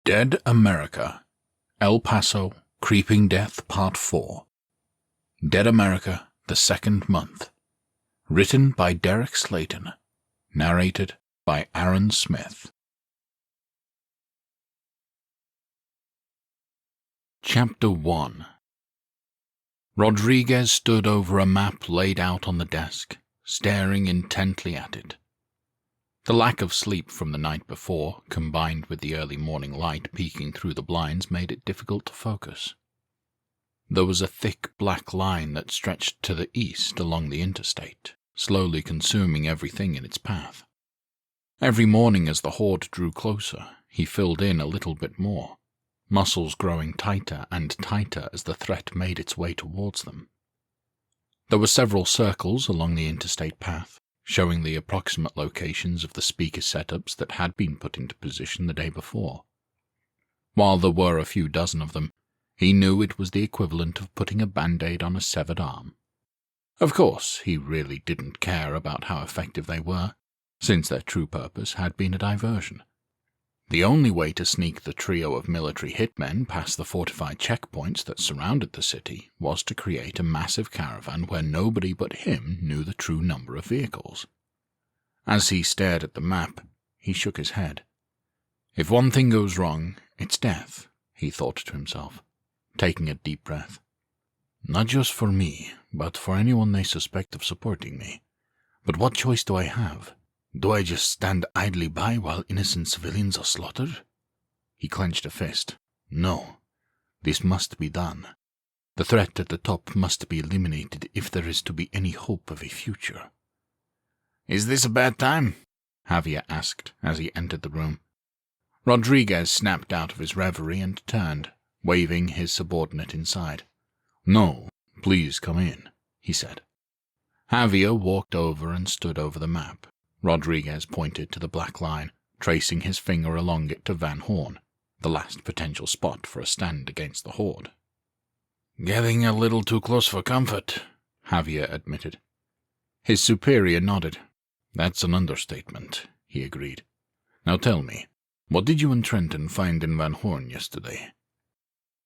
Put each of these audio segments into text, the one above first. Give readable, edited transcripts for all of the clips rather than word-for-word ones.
Dead America, El Paso, Creeping Death Part 4. Dead America, the Second Month. Written by Derek Slayton. Narrated by Aaron Smith. Chapter 1. Rodriguez stood over a map laid out on the desk, staring intently at it. The lack of sleep from the night before, combined with the early morning light peeking through the blinds, made it difficult to focus. There was a thick black line that stretched to the east along the interstate, slowly consuming everything in its path. Every morning as the horde drew closer, he filled in a little bit more, muscles growing tighter and tighter as the threat made its way towards them. There were several circles along the interstate path, showing the approximate locations of the speaker setups that had been put into position the day before. While there were a few dozen of them, he knew it was the equivalent of putting a band-aid on a severed arm. Of course, he really didn't care about how effective they were, since their true purpose had been a diversion. The only way to sneak the trio of military hitmen past the fortified checkpoints that surrounded the city was to create a massive caravan where nobody but him knew the true number of vehicles. As he stared at the map, he shook his head. If one thing goes wrong, it's death, he thought to himself, taking a deep breath. Not just for me, but for anyone they suspect of supporting me. But what choice do I have? Do I just stand idly by while innocent civilians are slaughtered? He clenched a fist. No, this must be done. The threat at the top must be eliminated if there is to be any hope of a future. Is this a bad time? Javier asked as he entered the room. Rodriguez snapped out of his reverie and turned, waving his subordinate inside. No, please come in, he said. Javier walked over and stood over the map. Rodriguez pointed to the black line, tracing his finger along it to Van Horn, the last potential spot for a stand against the horde. Getting a little too close for comfort, Javier admitted. His superior nodded. That's an understatement, he agreed. Now tell me, what did you and Trenton find in Van Horn yesterday?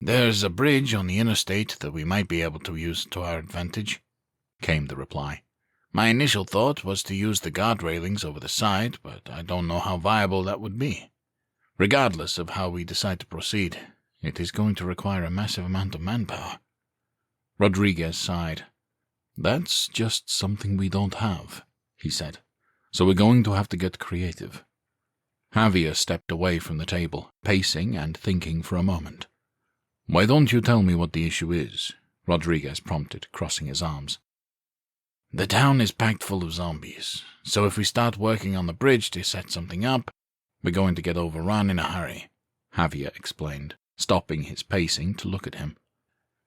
There's a bridge on the interstate that we might be able to use to our advantage, came the reply. My initial thought was to use the guard railings over the side, but I don't know how viable that would be. Regardless of how we decide to proceed, it is going to require a massive amount of manpower. Rodriguez sighed. That's just something we don't have, he said, so we're going to have to get creative. Javier stepped away from the table, pacing and thinking for a moment. Why don't you tell me what the issue is? Rodriguez prompted, crossing his arms. The town is packed full of zombies, so if we start working on the bridge to set something up, we're going to get overrun in a hurry, Javier explained, stopping his pacing to look at him.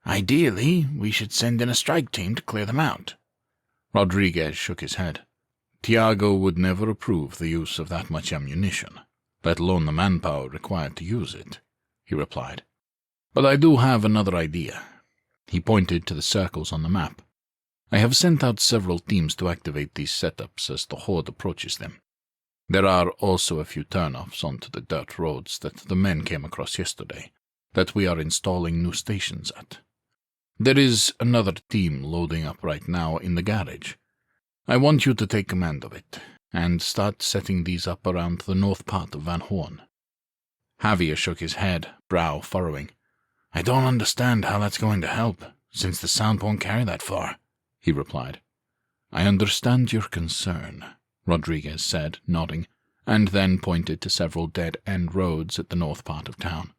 Ideally, we should send in a strike team to clear them out. Rodriguez shook his head. Tiago would never approve the use of that much ammunition, let alone the manpower required to use it, he replied. But I do have another idea. He pointed to the circles on the map. I have sent out several teams to activate these setups as the horde approaches them. There are also a few turnoffs onto the dirt roads that the men came across yesterday, that we are installing new stations at. There is another team loading up right now in the garage. I want you to take command of it, and start setting these up around the north part of Van Horn. Javier shook his head, brow furrowing. I don't understand how that's going to help, since the sound won't carry that far, he replied. I understand your concern, Rodriguez said, nodding, and then pointed to several dead-end roads at the north part of town.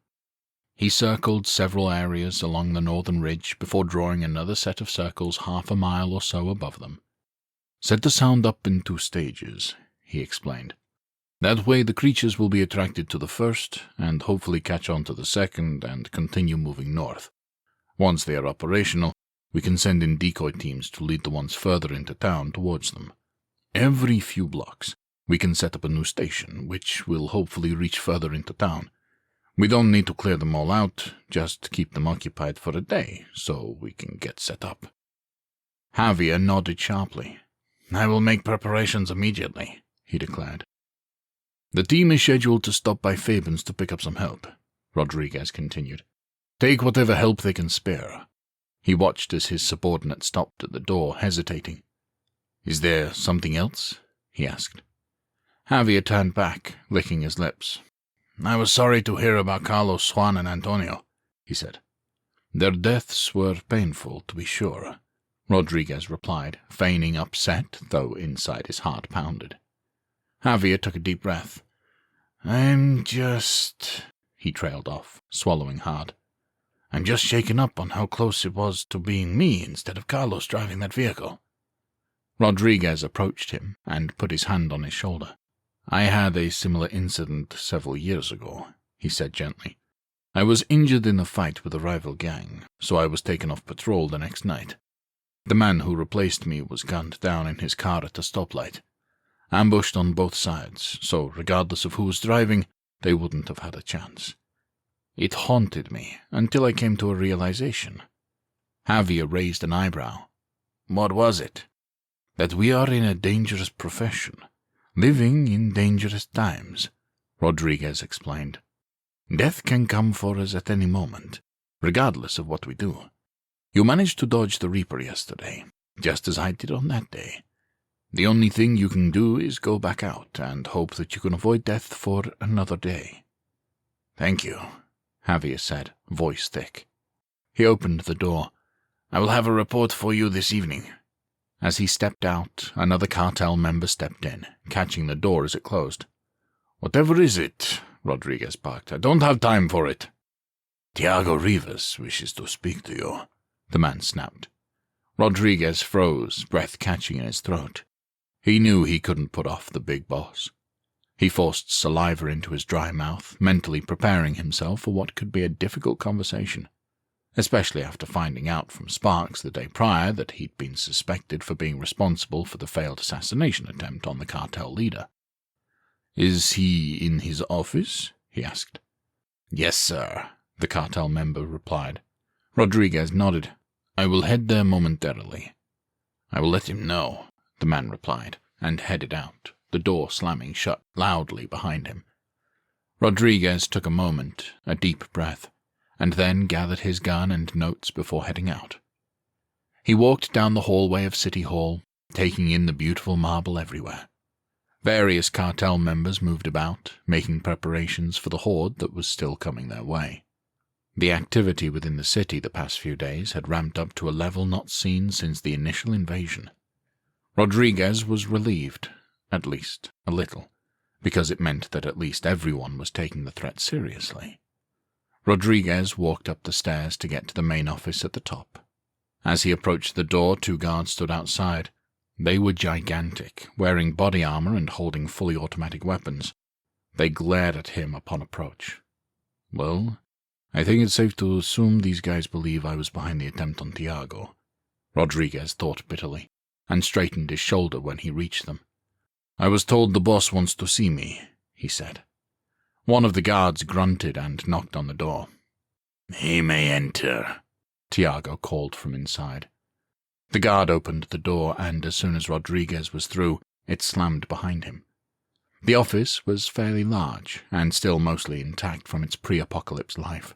He circled several areas along the northern ridge before drawing another set of circles half a mile or so above them. Set the sound up in 2 stages, he explained. That way the creatures will be attracted to the first, and hopefully catch on to the second and continue moving north. Once they are operational, we can send in decoy teams to lead the ones further into town towards them. Every few blocks, we can set up a new station, which will hopefully reach further into town. We don't need to clear them all out, just keep them occupied for a day, so we can get set up. Javier nodded sharply. I will make preparations immediately, he declared. The team is scheduled to stop by Fabian's to pick up some help. Rodriguez continued. "Take whatever help they can spare." He watched as his subordinate stopped at the door, hesitating. "Is there something else?" he asked. Javier turned back, licking his lips. "I was sorry to hear about Carlos, Juan, and Antonio," he said. "Their deaths were painful, to be sure," Rodriguez replied, feigning upset, though inside his heart pounded. Javier took a deep breath. "I'm just—" he trailed off, swallowing hard. "I'm just shaken up on how close it was to being me instead of Carlos driving that vehicle." Rodriguez approached him and put his hand on his shoulder. "I had a similar incident several years ago," he said gently. "I was injured in a fight with a rival gang, so I was taken off patrol the next night. The man who replaced me was gunned down in his car at a stoplight. Ambushed on both sides, so regardless of who was driving, they wouldn't have had a chance. It haunted me until I came to a realization." Javier raised an eyebrow. "What was it?" "That we are in a dangerous profession, living in dangerous times," Rodriguez explained. "Death can come for us at any moment, regardless of what we do. You managed to dodge the Reaper yesterday, just as I did on that day. The only thing you can do is go back out and hope that you can avoid death for another day." "Thank you," Javier said, voice thick. He opened the door. "I will have a report for you this evening." As he stepped out, another cartel member stepped in, catching the door as it closed. "Whatever is it?" Rodriguez barked. "I don't have time for it." "Tiago Rivas wishes to speak to you," the man snapped. Rodriguez froze, breath catching in his throat. He knew he couldn't put off the big boss. He forced saliva into his dry mouth, mentally preparing himself for what could be a difficult conversation, especially after finding out from Sparks the day prior that he'd been suspected for being responsible for the failed assassination attempt on the cartel leader. "Is he in his office?" he asked. "Yes, sir," the cartel member replied. Rodriguez nodded. "I will head there momentarily." "I will let him know," the man replied, and headed out, the door slamming shut loudly behind him. Rodriguez took a moment, a deep breath, and then gathered his gun and notes before heading out. He walked down the hallway of City Hall, taking in the beautiful marble everywhere. Various cartel members moved about, making preparations for the horde that was still coming their way. The activity within the city the past few days had ramped up to a level not seen since the initial invasion. Rodriguez was relieved, at least a little, because it meant that at least everyone was taking the threat seriously. Rodriguez walked up the stairs to get to the main office at the top. As he approached the door, 2 guards stood outside. They were gigantic, wearing body armor and holding fully automatic weapons. They glared at him upon approach. "Well, I think it's safe to assume these guys believe I was behind the attempt on Tiago," Rodriguez thought bitterly, and straightened his shoulder when he reached them. "I was told the boss wants to see me," he said. One of the guards grunted and knocked on the door. "He may enter," Tiago called from inside. The guard opened the door, and as soon as Rodriguez was through, it slammed behind him. The office was fairly large, and still mostly intact from its pre-apocalypse life.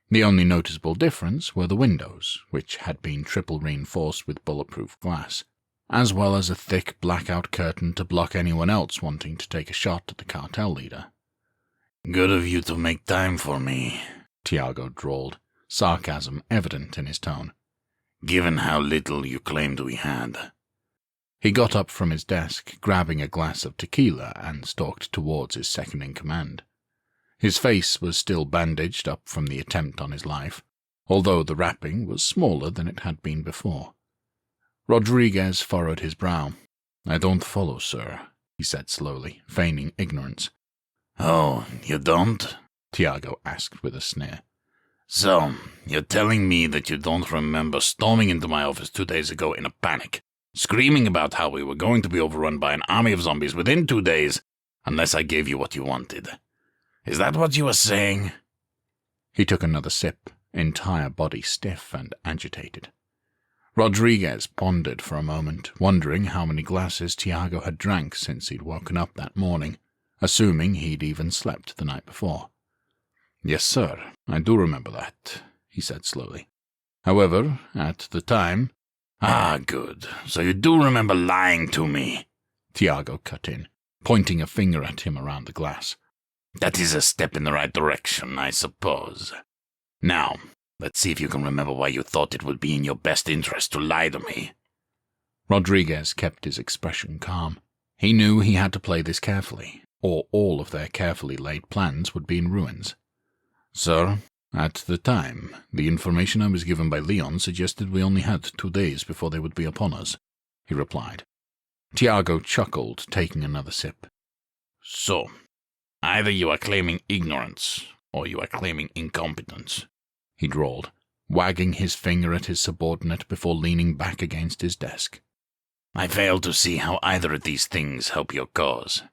The only noticeable difference were the windows, which had been triple reinforced with bulletproof glass, as well as a thick blackout curtain to block anyone else wanting to take a shot at the cartel leader. "Good of you to make time for me," Tiago drawled, sarcasm evident in his tone, "given how little you claimed we had." He got up from his desk, grabbing a glass of tequila, and stalked towards his second-in-command. His face was still bandaged up from the attempt on his life, although the wrapping was smaller than it had been before. Rodriguez furrowed his brow. "I don't follow, sir," he said slowly, feigning ignorance. "Oh, you don't?" Tiago asked with a sneer. "So, you're telling me that you don't remember storming into my office 2 days ago in a panic, screaming about how we were going to be overrun by an army of zombies within 2 days, unless I gave you what you wanted. Is that what you were saying?" He took another sip, entire body stiff and agitated. Rodriguez pondered for a moment, wondering how many glasses Tiago had drank since he'd woken up that morning, assuming he'd even slept the night before. Yes, sir, I do remember that, he said slowly. However, at the time— Ah, good. So you do remember lying to me, Tiago cut in, pointing a finger at him around the glass. That is a step in the right direction, I suppose. Now, let's see if you can remember why you thought it would be in your best interest to lie to me. Rodriguez kept his expression calm. He knew he had to play this carefully, or all of their carefully laid plans would be in ruins. Sir, at the time, the information I was given by Leon suggested we only had 2 days before they would be upon us, he replied. Tiago chuckled, taking another sip. So, either you are claiming ignorance, or you are claiming incompetence, he drawled, wagging his finger at his subordinate before leaning back against his desk. I fail to see how either of these things help your cause.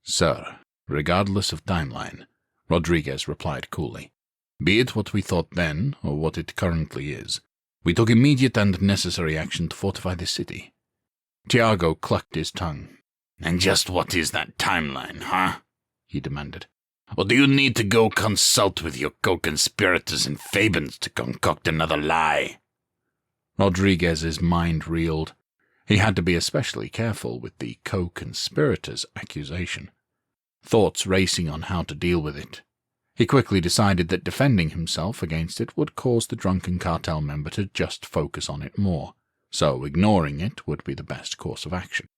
Sir, regardless of timeline, Rodriguez replied coolly, be it what we thought then, or what it currently is, we took immediate and necessary action to fortify the city. Tiago clucked his tongue. And just what is that timeline, huh? He demanded. Or do you need to go consult with your co-conspirators in Fabens to concoct another lie? Rodriguez's mind reeled. He had to be especially careful with the co-conspirators accusation. Thoughts racing on how to deal with it. He quickly decided that defending himself against it would cause the drunken cartel member to just focus on it more, so ignoring it would be the best course of action.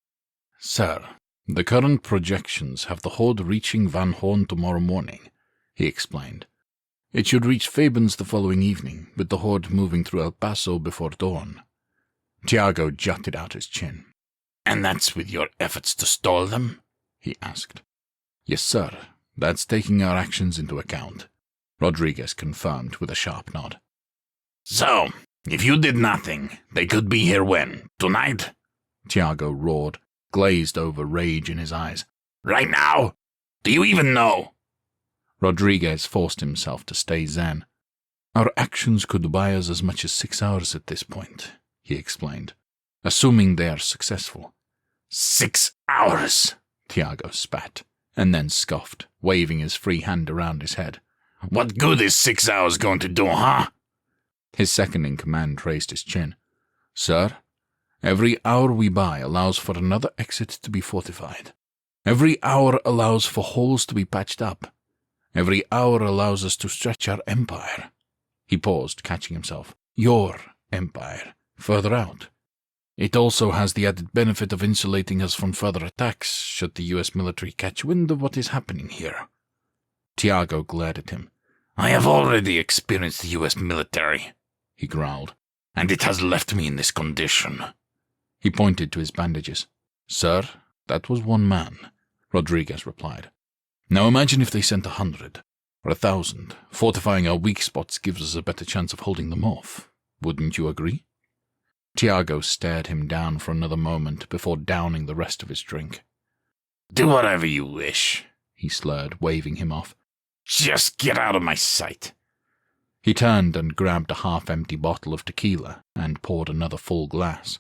Sir, the current projections have the horde reaching Van Horn tomorrow morning, he explained. It should reach Fabens the following evening, with the horde moving through El Paso before dawn. Tiago jutted out his chin. And that's with your efforts to stall them? He asked. Yes, sir. That's taking our actions into account, Rodriguez confirmed with a sharp nod. So, if you did nothing, they could be here when? Tonight? Tiago roared, glazed over rage in his eyes. Right now? Do you even know? Rodriguez forced himself to stay zen. Our actions could buy us as much as 6 hours at this point, he explained, assuming they are successful. 6 hours? Tiago spat, and then scoffed, waving his free hand around his head. What good is 6 hours going to do, huh? His second-in-command raised his chin. Sir, every hour we buy allows for another exit to be fortified. Every hour allows for holes to be patched up. Every hour allows us to stretch our empire. He paused, catching himself. Your empire, further out. It also has the added benefit of insulating us from further attacks should the U.S. military catch wind of what is happening here. Tiago glared at him. I have already experienced the U.S. military, he growled, and it has left me in this condition. He pointed to his bandages. Sir, that was one man, Rodriguez replied. Now imagine if they sent 100, or 1,000. Fortifying our weak spots gives us a better chance of holding them off. Wouldn't you agree? Tiago stared him down for another moment before downing the rest of his drink. Do whatever you wish, he slurred, waving him off. Just get out of my sight. He turned and grabbed a half-empty bottle of tequila and poured another full glass.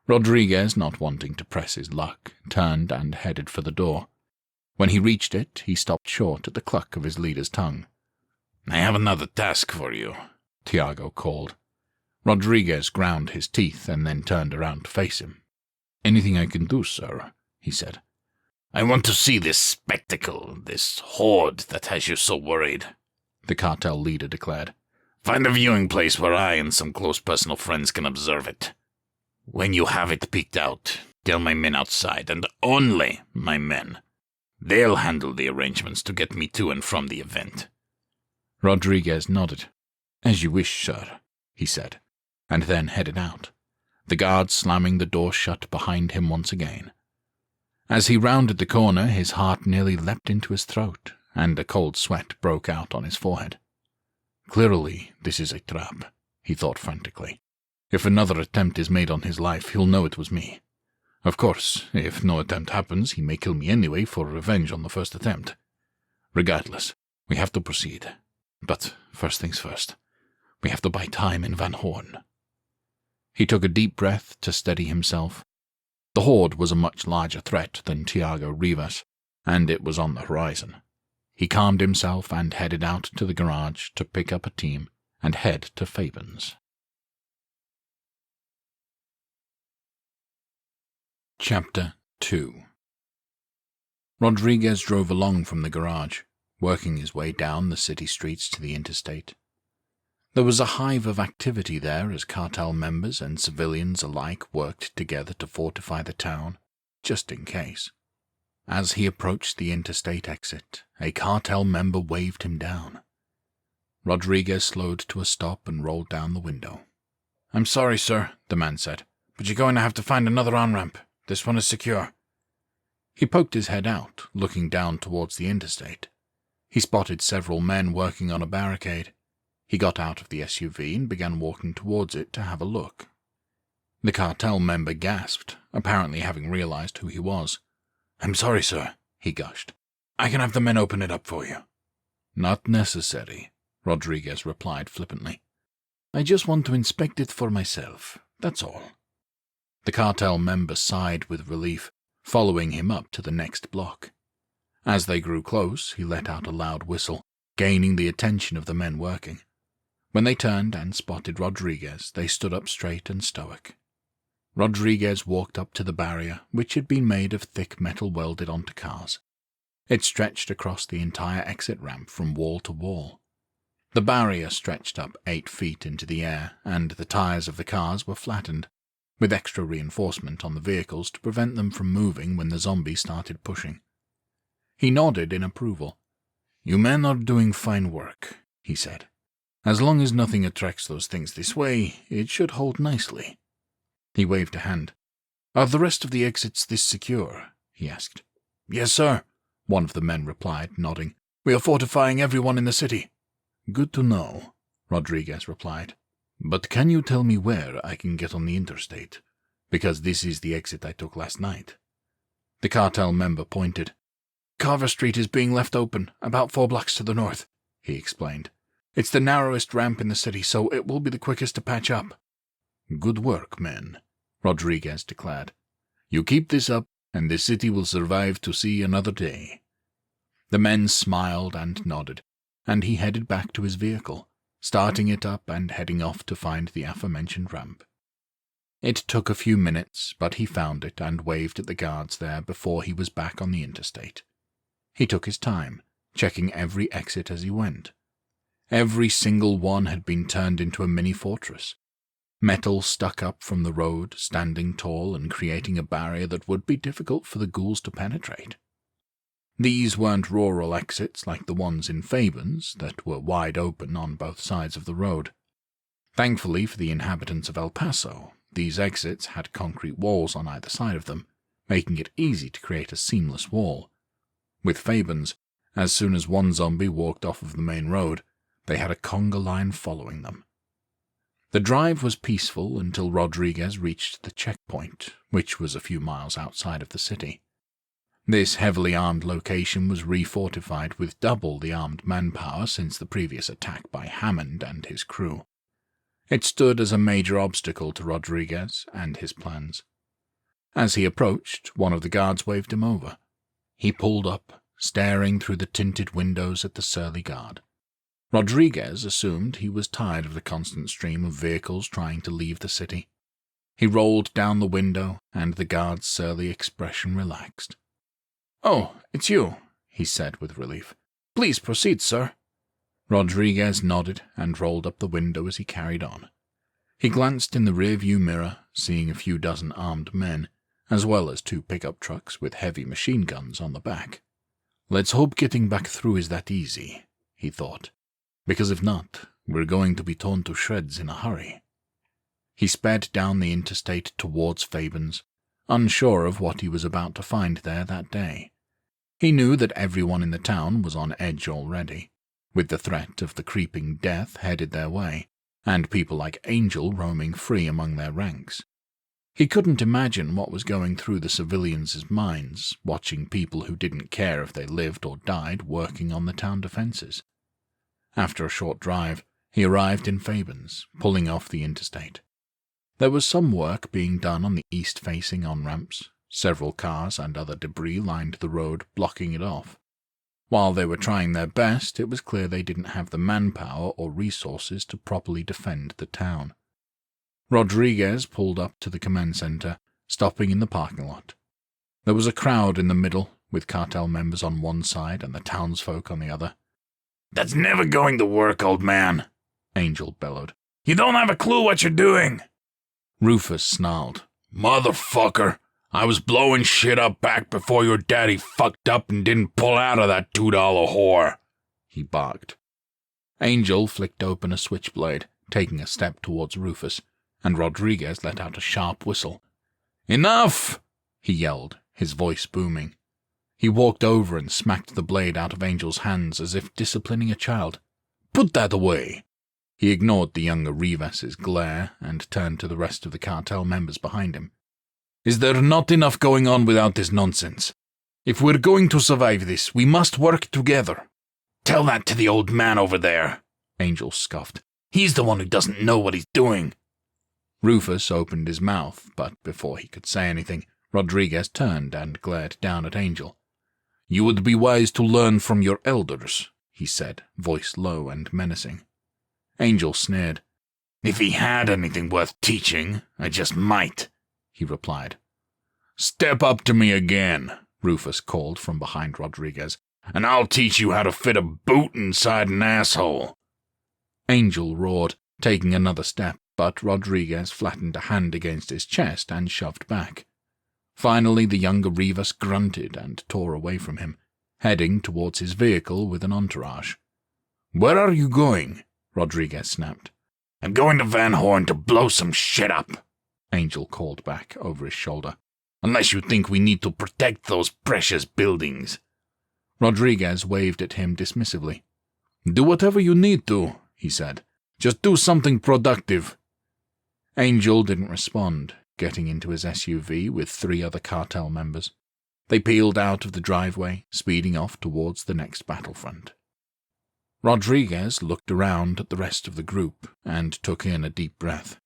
Rodriguez, not wanting to press his luck, turned and headed for the door. When he reached it, he stopped short at the cluck of his leader's tongue. I have another task for you, Tiago called. Rodriguez ground his teeth and then turned around to face him. Anything I can do, sir, he said. I want to see this spectacle, this horde that has you so worried, the cartel leader declared. Find a viewing place where I and some close personal friends can observe it. When you have it peeked out, tell my men outside, and only my men. They'll handle the arrangements to get me to and from the event. Rodriguez nodded. As you wish, sir, he said, and then headed out, the guard slamming the door shut behind him once again. As he rounded the corner, his heart nearly leapt into his throat, and a cold sweat broke out on his forehead. Clearly, this is a trap, he thought frantically. If another attempt is made on his life, he'll know it was me. Of course, if no attempt happens, he may kill me anyway for revenge on the first attempt. Regardless, we have to proceed. But first things first, we have to buy time in Van Horn. He took a deep breath to steady himself. The horde was a much larger threat than Tiago Rivas, and it was on the horizon. He calmed himself and headed out to the garage to pick up a team and head to Fabian's. Chapter 2. Rodriguez drove along from the garage, working his way down the city streets to the interstate. There was a hive of activity there as cartel members and civilians alike worked together to fortify the town, just in case. As he approached the interstate exit, a cartel member waved him down. Rodriguez slowed to a stop and rolled down the window. "I'm sorry, sir," the man said, "but you're going to have to find another on-ramp. This one is secure." He poked his head out, looking down towards the interstate. He spotted several men working on a barricade. He got out of the SUV and began walking towards it to have a look. The cartel member gasped, apparently having realized who he was. "I'm sorry, sir," he gushed. "I can have the men open it up for you." "Not necessary," Rodriguez replied flippantly. "I just want to inspect it for myself, that's all." The cartel member sighed with relief, following him up to the next block. As they grew close, he let out a loud whistle, gaining the attention of the men working. When they turned and spotted Rodriguez, they stood up straight and stoic. Rodriguez walked up to the barrier, which had been made of thick metal welded onto cars. It stretched across the entire exit ramp from wall to wall. The barrier stretched up 8 feet into the air, and the tires of the cars were flattened, with extra reinforcement on the vehicles to prevent them from moving when the zombies started pushing. He nodded in approval. "You men are doing fine work," he said. "As long as nothing attracts those things this way, it should hold nicely." He waved a hand. "Are the rest of the exits this secure?" he asked. "Yes, sir," one of the men replied, nodding. "We are fortifying everyone in the city." "Good to know," Rodriguez replied. "But can you tell me where I can get on the interstate? Because this is the exit I took last night." The cartel member pointed. "Carver Street is being left open, about 4 blocks to the north," he explained. "It's the narrowest ramp in the city, so it will be the quickest to patch up." "Good work, men," Rodriguez declared. "You keep this up, and the city will survive to see another day." The men smiled and nodded, and he headed back to his vehicle, starting it up and heading off to find the aforementioned ramp. It took a few minutes, but he found it and waved at the guards there before he was back on the interstate. He took his time, checking every exit as he went. Every single one had been turned into a mini-fortress. Metal stuck up from the road, standing tall and creating a barrier that would be difficult for the ghouls to penetrate. These weren't rural exits like the ones in Fabian's that were wide open on both sides of the road. Thankfully for the inhabitants of El Paso, these exits had concrete walls on either side of them, making it easy to create a seamless wall. With Fabian's, as soon as one zombie walked off of the main road, they had a conga line following them. The drive was peaceful until Rodriguez reached the checkpoint, which was a few miles outside of the city. This heavily armed location was refortified with double the armed manpower since the previous attack by Hammond and his crew. It stood as a major obstacle to Rodriguez and his plans. As he approached, one of the guards waved him over. He pulled up, staring through the tinted windows at the surly guard. Rodriguez assumed he was tired of the constant stream of vehicles trying to leave the city. He rolled down the window, and the guard's surly expression relaxed. "Oh, it's you," he said with relief. "Please proceed, sir." Rodriguez nodded and rolled up the window as he carried on. He glanced in the rearview mirror, seeing a few dozen armed men, as well as 2 pickup trucks with heavy machine guns on the back. "Let's hope getting back through is that easy," he thought, "because if not, we're going to be torn to shreds in a hurry." He sped down the interstate towards Fabian's, unsure of what he was about to find there that day. He knew that everyone in the town was on edge already, with the threat of the creeping death headed their way, and people like Angel roaming free among their ranks. He couldn't imagine what was going through the civilians' minds, watching people who didn't care if they lived or died working on the town defenses. After a short drive, he arrived in Fabian's, pulling off the interstate. There was some work being done on the east-facing on-ramps. Several cars and other debris lined the road, blocking it off. While they were trying their best, it was clear they didn't have the manpower or resources to properly defend the town. Rodriguez pulled up to the command center, stopping in the parking lot. There was a crowd in the middle, with cartel members on one side and the townsfolk on the other. "That's never going to work, old man," Angel bellowed. "You don't have a clue what you're doing." Rufus snarled. "Motherfucker, I was blowing shit up back before your daddy fucked up and didn't pull out of that $2 whore," he barked. Angel flicked open a switchblade, taking a step towards Rufus, and Rodriguez let out a sharp whistle. "Enough!" he yelled, his voice booming. He walked over and smacked the blade out of Angel's hands as if disciplining a child. "Put that away!" He ignored the younger Rivas's glare and turned to the rest of the cartel members behind him. "Is there not enough going on without this nonsense? If we're going to survive this, we must work together." "Tell that to the old man over there," Angel scoffed. "He's the one who doesn't know what he's doing." Rufus opened his mouth, but before he could say anything, Rodriguez turned and glared down at Angel. "You would be wise to learn from your elders," he said, voice low and menacing. Angel sneered. "If he had anything worth teaching, I just might," he replied. "Step up to me again," Rufus called from behind Rodriguez, "and I'll teach you how to fit a boot inside an asshole." Angel roared, taking another step, but Rodriguez flattened a hand against his chest and shoved back. Finally, the younger Rivas grunted and tore away from him, heading towards his vehicle with an entourage. "Where are you going?" Rodriguez snapped. "I'm going to Van Horn to blow some shit up," Angel called back over his shoulder. "Unless you think we need to protect those precious buildings." Rodriguez waved at him dismissively. "Do whatever you need to," he said. "Just do something productive." Angel didn't respond, getting into his SUV with 3 other cartel members. They peeled out of the driveway, speeding off towards the next battlefront. Rodriguez looked around at the rest of the group and took in a deep breath.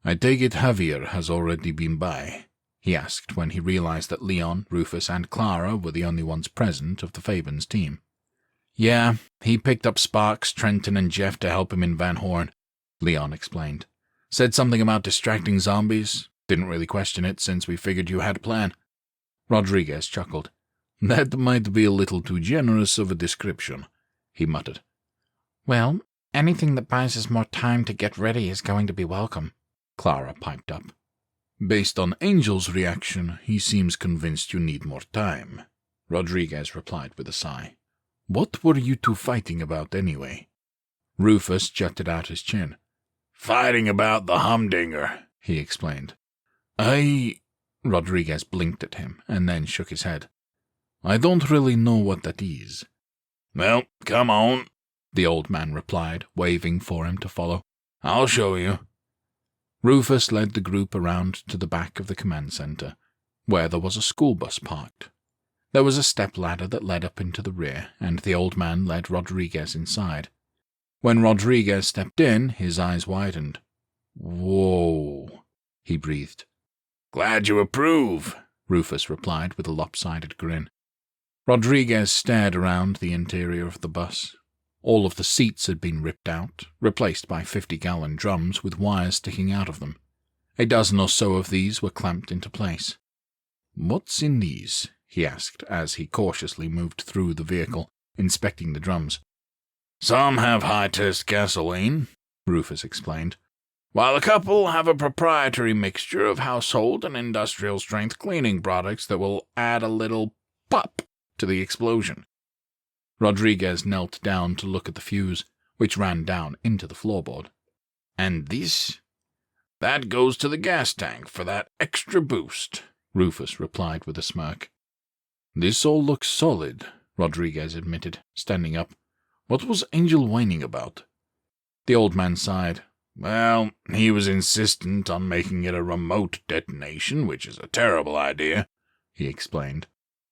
"I take it Javier has already been by?" he asked when he realized that Leon, Rufus, and Clara were the only ones present of the Fabens team. "Yeah, he picked up Sparks, Trenton, and Jeff to help him in Van Horn," Leon explained. "Said something about distracting zombies. Didn't really question it since we figured you had a plan." Rodriguez chuckled. "That might be a little too generous of a description," he muttered. "Well, anything that buys us more time to get ready is going to be welcome," Clara piped up. "Based on Angel's reaction, he seems convinced you need more time," Rodriguez replied with a sigh. "What were you two fighting about anyway?" Rufus jutted out his chin. "Fighting about the humdinger," he explained. Rodriguez blinked at him and then shook his head. "I don't really know what that is." "Well, come on," the old man replied, waving for him to follow. "I'll show you." Rufus led the group around to the back of the command center, where there was a school bus parked. There was a stepladder that led up into the rear, and the old man led Rodriguez inside. When Rodriguez stepped in, his eyes widened. "Whoa," he breathed. "Glad you approve," Rufus replied with a lopsided grin. Rodriguez stared around the interior of the bus. All of the seats had been ripped out, replaced by 50-gallon drums with wires sticking out of them. A dozen or so of these were clamped into place. "What's in these?" he asked as he cautiously moved through the vehicle, inspecting the drums. "Some have high-test gasoline," Rufus explained, "while a couple have a proprietary mixture of household and industrial-strength cleaning products that will add a little pop to the explosion." Rodriguez knelt down to look at the fuse, which ran down into the floorboard. "And this? That goes to the gas tank for that extra boost," Rufus replied with a smirk. "This all looks solid," Rodriguez admitted, standing up. "What was Angel whining about?" The old man sighed. "Well, he was insistent on making it a remote detonation, which is a terrible idea," he explained.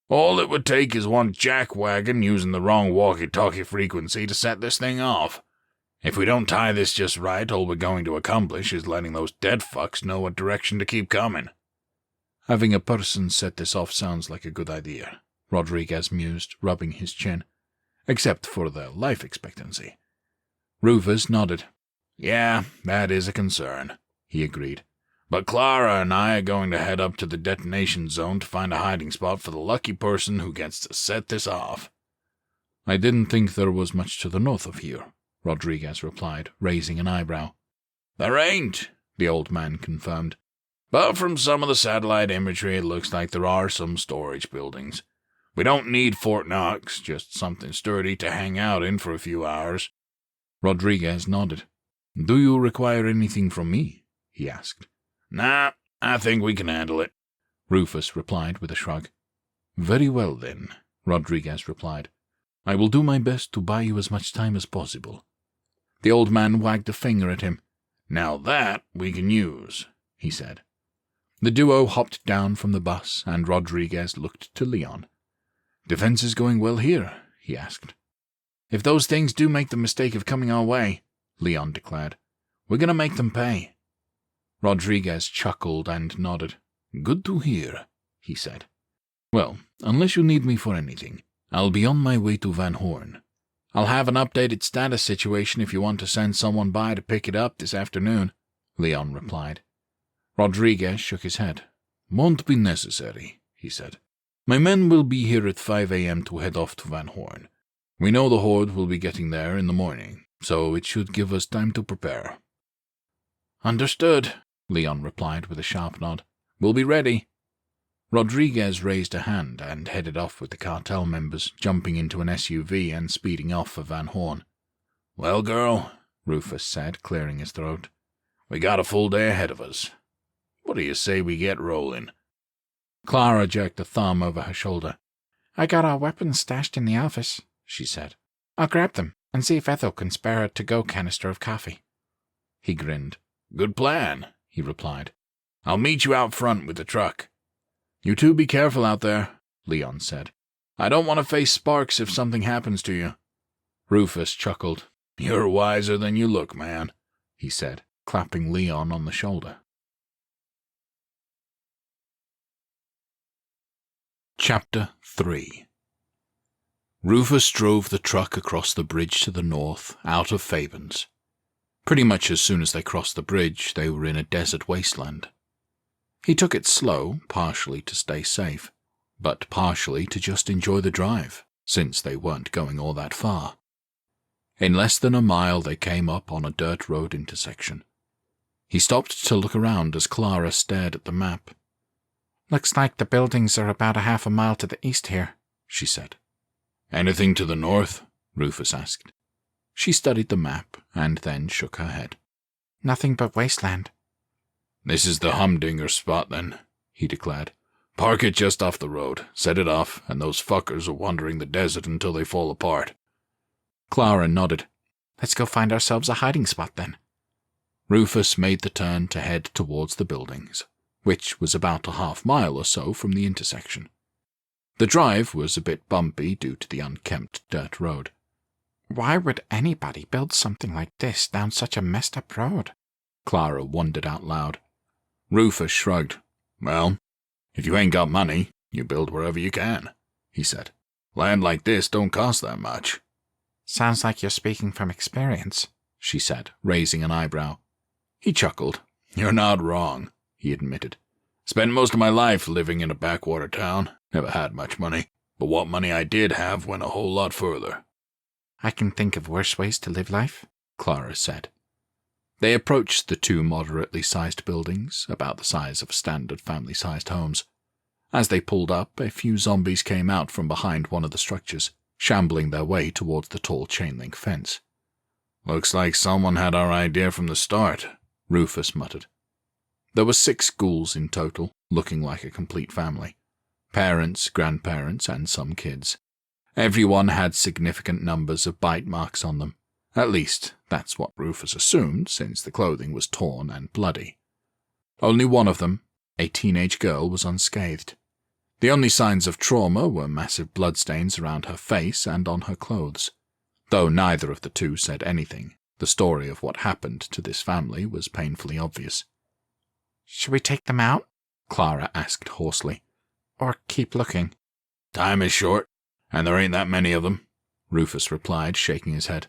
"All it would take is one jackwagon using the wrong walkie-talkie frequency to set this thing off. If we don't tie this just right, all we're going to accomplish is letting those dead fucks know what direction to keep coming." "Having a person set this off sounds like a good idea," Rodriguez mused, rubbing his chin. except for their life expectancy. Rufus nodded. Yeah, that is a concern, he agreed. But Clara and I are going to head up to the detonation zone to find a hiding spot for the lucky person who gets to set this off. I didn't think there was much to the north of here, Rodriguez replied, raising an eyebrow. There ain't, the old man confirmed. But from some of the satellite imagery, it looks like there are some storage buildings. We don't need Fort Knox, just something sturdy to hang out in for a few hours. Rodriguez nodded. Do you require anything from me? He asked. Nah, I think we can handle it, Rufus replied with a shrug. Very well, then, Rodriguez replied. I will do my best to buy you as much time as possible. The old man wagged a finger at him. Now that we can use, he said. The duo hopped down from the bus, and Rodriguez looked to Leon. Defense is going well here, he asked. If those things do make the mistake of coming our way, Leon declared, we're going to make them pay. Rodriguez chuckled and nodded. Good to hear, he said. Well, unless you need me for anything, I'll be on my way to Van Horn. I'll have an updated status situation if you want to send someone by to pick it up this afternoon, Leon replied. Rodriguez shook his head. Won't be necessary, he said. My men will be here at 5 a.m. to head off to Van Horn. We know the horde will be getting there in the morning, so it should give us time to prepare. Understood, Leon replied with a sharp nod. We'll be ready. Rodriguez raised a hand and headed off with the cartel members, jumping into an SUV and speeding off for Van Horn. Well, girl, Rufus said, clearing his throat, we got a full day ahead of us. What do you say we get rolling? Clara jerked a thumb over her shoulder. I got our weapons stashed in the office, she said. I'll grab them and see if Ethel can spare a to-go canister of coffee. He grinned. Good plan, he replied. I'll meet you out front with the truck. You two be careful out there, Leon said. I don't want to face Sparks if something happens to you. Rufus chuckled. You're wiser than you look, man, he said, clapping Leon on the shoulder. Chapter 3. Rufus drove the truck across the bridge to the north, out of Fabens. Pretty much as soon as they crossed the bridge, they were in a desert wasteland. He took it slow, partially to stay safe, but partially to just enjoy the drive, since they weren't going all that far. In less than a mile they came up on a dirt road intersection. He stopped to look around as Clara stared at the map. Looks like the buildings are about a half a mile to the east here, she said. Anything to the north? Rufus asked. She studied the map and then shook her head. Nothing but wasteland. This is the humdinger spot, then, he declared. Park it just off the road, set it off, and those fuckers are wandering the desert until they fall apart. Clara nodded. Let's go find ourselves a hiding spot, then. Rufus made the turn to head towards the buildings, which was about a half-mile or so from the intersection. The drive was a bit bumpy due to the unkempt dirt road. Why would anybody build something like this down such a messed-up road? Clara wondered out loud. Rufus shrugged. Well, if you ain't got money, you build wherever you can, he said. Land like this don't cost that much. Sounds like you're speaking from experience, she said, raising an eyebrow. He chuckled. You're not wrong, he admitted. Spent most of my life living in a backwater town. Never had much money, but what money I did have went a whole lot further. I can think of worse ways to live life, Clara said. They approached the two moderately sized buildings, about the size of standard family-sized homes. As they pulled up, a few zombies came out from behind one of the structures, shambling their way towards the tall chain-link fence. Looks like someone had our idea from the start, Rufus muttered. There were 6 ghouls in total, looking like a complete family. Parents, grandparents, and some kids. Everyone had significant numbers of bite marks on them. At least, that's what Rufus assumed, since the clothing was torn and bloody. Only one of them, a teenage girl, was unscathed. The only signs of trauma were massive bloodstains around her face and on her clothes. Though neither of the two said anything, the story of what happened to this family was painfully obvious. Should we take them out? Clara asked hoarsely. Or keep looking? Time is short, and there ain't that many of them, Rufus replied, shaking his head.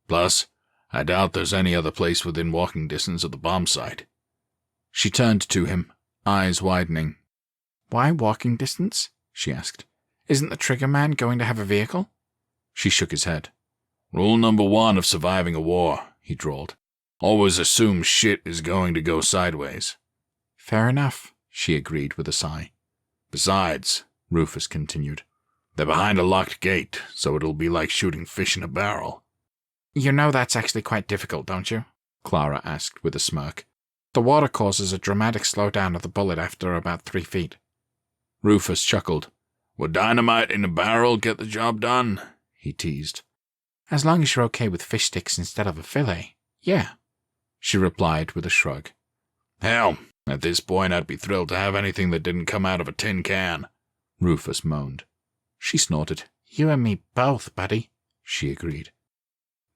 Plus, I doubt there's any other place within walking distance of the bomb site. She turned to him, eyes widening. Why walking distance? She asked. Isn't the trigger man going to have a vehicle? She shook his head. Rule number 1 of surviving a war, he drawled. Always assume shit is going to go sideways. Fair enough, she agreed with a sigh. Besides, Rufus continued, they're behind a locked gate, so it'll be like shooting fish in a barrel. You know that's actually quite difficult, don't you? Clara asked with a smirk. The water causes a dramatic slowdown of the bullet after about 3 feet. Rufus chuckled. Would dynamite in a barrel get the job done? He teased. As long as you're okay with fish sticks instead of a fillet, yeah, she replied with a shrug. Hell, at this point I'd be thrilled to have anything that didn't come out of a tin can, Rufus moaned. She snorted. You and me both, buddy, she agreed.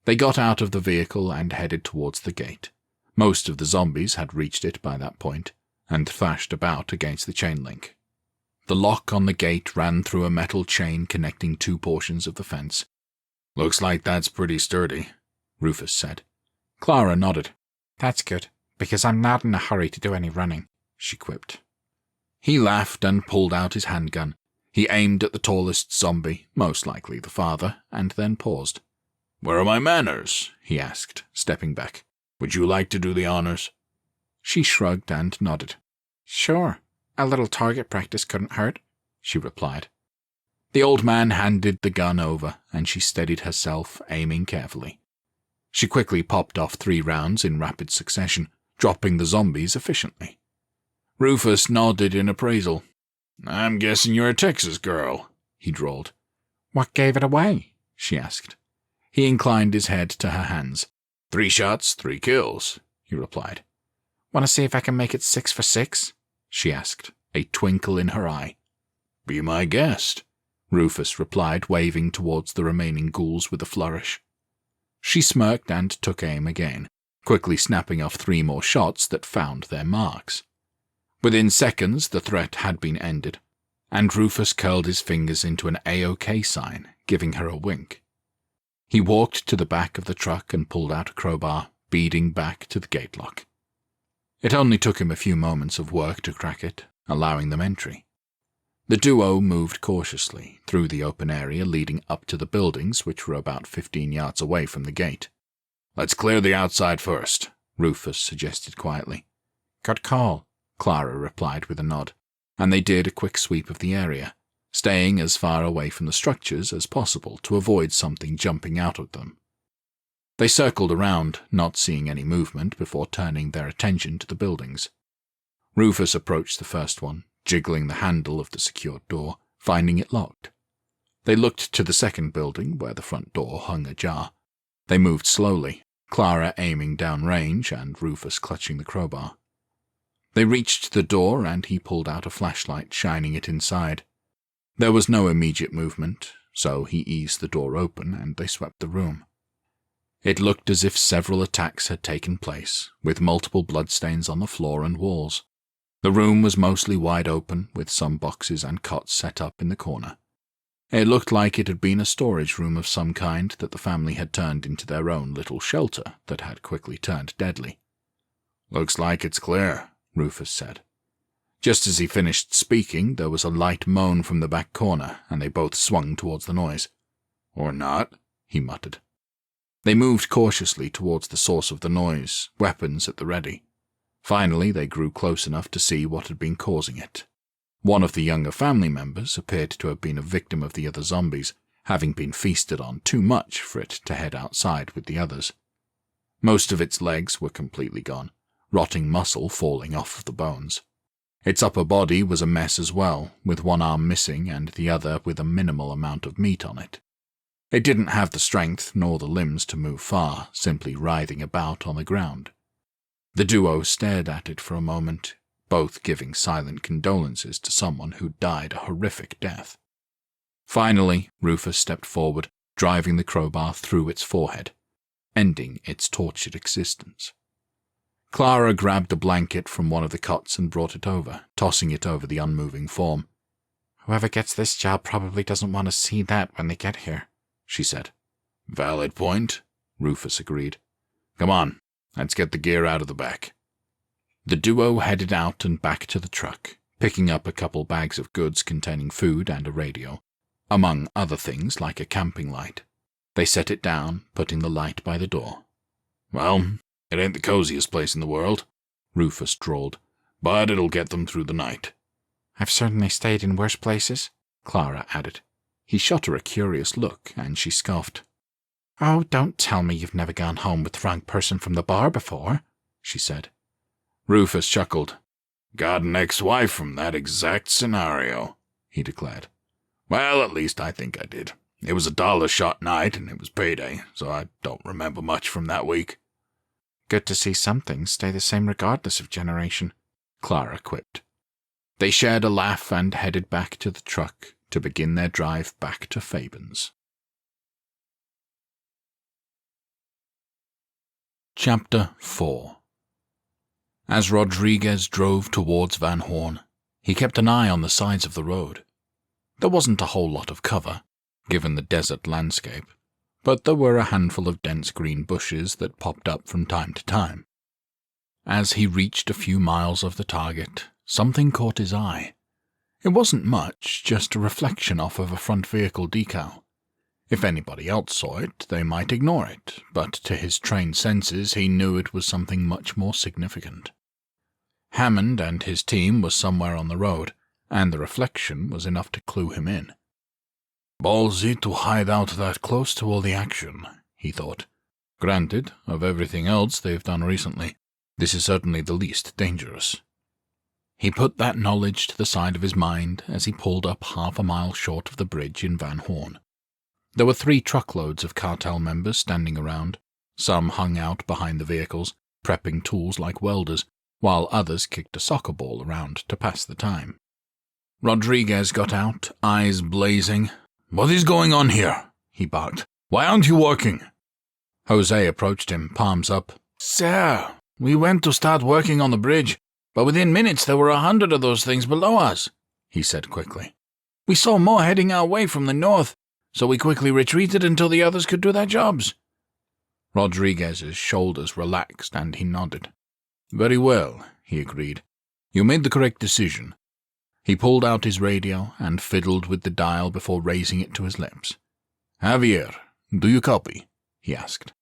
They got out of the vehicle and headed towards the gate. Most of the zombies had reached it by that point, and thrashed about against the chain link. The lock on the gate ran through a metal chain connecting 2 portions of the fence. Looks like that's pretty sturdy, Rufus said. Clara nodded. That's good, because I'm not in a hurry to do any running, she quipped. He laughed and pulled out his handgun. He aimed at the tallest zombie, most likely the father, and then paused. Where are my manners? He asked, stepping back. Would you like to do the honors? She shrugged and nodded. Sure, a little target practice couldn't hurt, she replied. The old man handed the gun over, and she steadied herself, aiming carefully. She quickly popped off 3 rounds in rapid succession, dropping the zombies efficiently. Rufus nodded in appraisal. I'm guessing you're a Texas girl, he drawled. What gave it away? She asked. He inclined his head to her hands. 3 shots, 3 kills, he replied. Want to see if I can make it 6 for 6? She asked, a twinkle in her eye. Be my guest, Rufus replied, waving towards the remaining ghouls with a flourish. She smirked and took aim again, quickly snapping off 3 more shots that found their marks. Within seconds the threat had been ended, and Rufus curled his fingers into an A-OK sign, giving her a wink. He walked to the back of the truck and pulled out a crowbar, beading back to the gate lock. It only took him a few moments of work to crack it, allowing them entry. The duo moved cautiously through the open area leading up to the buildings, which were about 15 yards away from the gate. Let's clear the outside first, Rufus suggested quietly. Good call, Clara replied with a nod, and they did a quick sweep of the area, staying as far away from the structures as possible to avoid something jumping out at them. They circled around, not seeing any movement before turning their attention to the buildings. Rufus approached the first one, jiggling the handle of the secured door, finding it locked. They looked to the second building, where the front door hung ajar. They moved slowly, Clara aiming downrange and Rufus clutching the crowbar. They reached the door and he pulled out a flashlight, shining it inside. There was no immediate movement, so he eased the door open and they swept the room. It looked as if several attacks had taken place, with multiple bloodstains on the floor and walls. The room was mostly wide open, with some boxes and cots set up in the corner. It looked like it had been a storage room of some kind that the family had turned into their own little shelter that had quickly turned deadly. Looks like it's clear, Rufus said. Just as he finished speaking, there was a light moan from the back corner, and they both swung towards the noise. Or not, he muttered. They moved cautiously towards the source of the noise, weapons at the ready. Finally, they grew close enough to see what had been causing it. One of the younger family members appeared to have been a victim of the other zombies, having been feasted on too much for it to head outside with the others. Most of its legs were completely gone, rotting muscle falling off of the bones. Its upper body was a mess as well, with one arm missing and the other with a minimal amount of meat on it. It didn't have the strength nor the limbs to move far, simply writhing about on the ground. The duo stared at it for a moment, both giving silent condolences to someone who died a horrific death. Finally, Rufus stepped forward, driving the crowbar through its forehead, ending its tortured existence. Clara grabbed a blanket from one of the cots and brought it over, tossing it over the unmoving form. Whoever gets this job probably doesn't want to see that when they get here, she said. Valid point, Rufus agreed. Come on, let's get the gear out of the back. The duo headed out and back to the truck, picking up a couple bags of goods containing food and a radio, among other things like a camping light. They set it down, putting the light by the door. Well, it ain't the coziest place in the world, Rufus drawled, but it'll get them through the night. I've certainly stayed in worse places, Clara added. He shot her a curious look, and she scoffed. Oh, don't tell me you've never gone home with the wrong person from the bar before, she said. Rufus chuckled. Got an ex-wife from that exact scenario, he declared. Well, at least I think I did. It was $1 shot night, and it was payday, so I don't remember much from that week. Good to see some things stay the same regardless of generation, Clara quipped. They shared a laugh and headed back to the truck to begin their drive back to Fabens. Chapter 4. As Rodriguez drove towards Van Horn, he kept an eye on the sides of the road. There wasn't a whole lot of cover, given the desert landscape, but there were a handful of dense green bushes that popped up from time to time. As he reached a few miles of the target, something caught his eye. It wasn't much, just a reflection off of a front vehicle decal. If anybody else saw it, they might ignore it, but to his trained senses he knew it was something much more significant. Hammond and his team were somewhere on the road, and the reflection was enough to clue him in. Ballsy to hide out that close to all the action, he thought. Granted, of everything else they've done recently, this is certainly the least dangerous. He put that knowledge to the side of his mind as he pulled up half a mile short of the bridge in Van Horn. There were 3 truckloads of cartel members standing around. Some hung out behind the vehicles, prepping tools like welders, while others kicked a soccer ball around to pass the time. Rodriguez got out, eyes blazing. "What is going on here?" he barked. "Why aren't you working?" Jose approached him, palms up. "Sir, we went to start working on the bridge, but within minutes there were 100 of those things below us," he said quickly. "We saw more heading our way from the north, so we quickly retreated until the others could do their jobs." Rodriguez's shoulders relaxed and he nodded. "Very well," he agreed. "You made the correct decision." He pulled out his radio and fiddled with the dial before raising it to his lips. "Javier, do you copy?" he asked.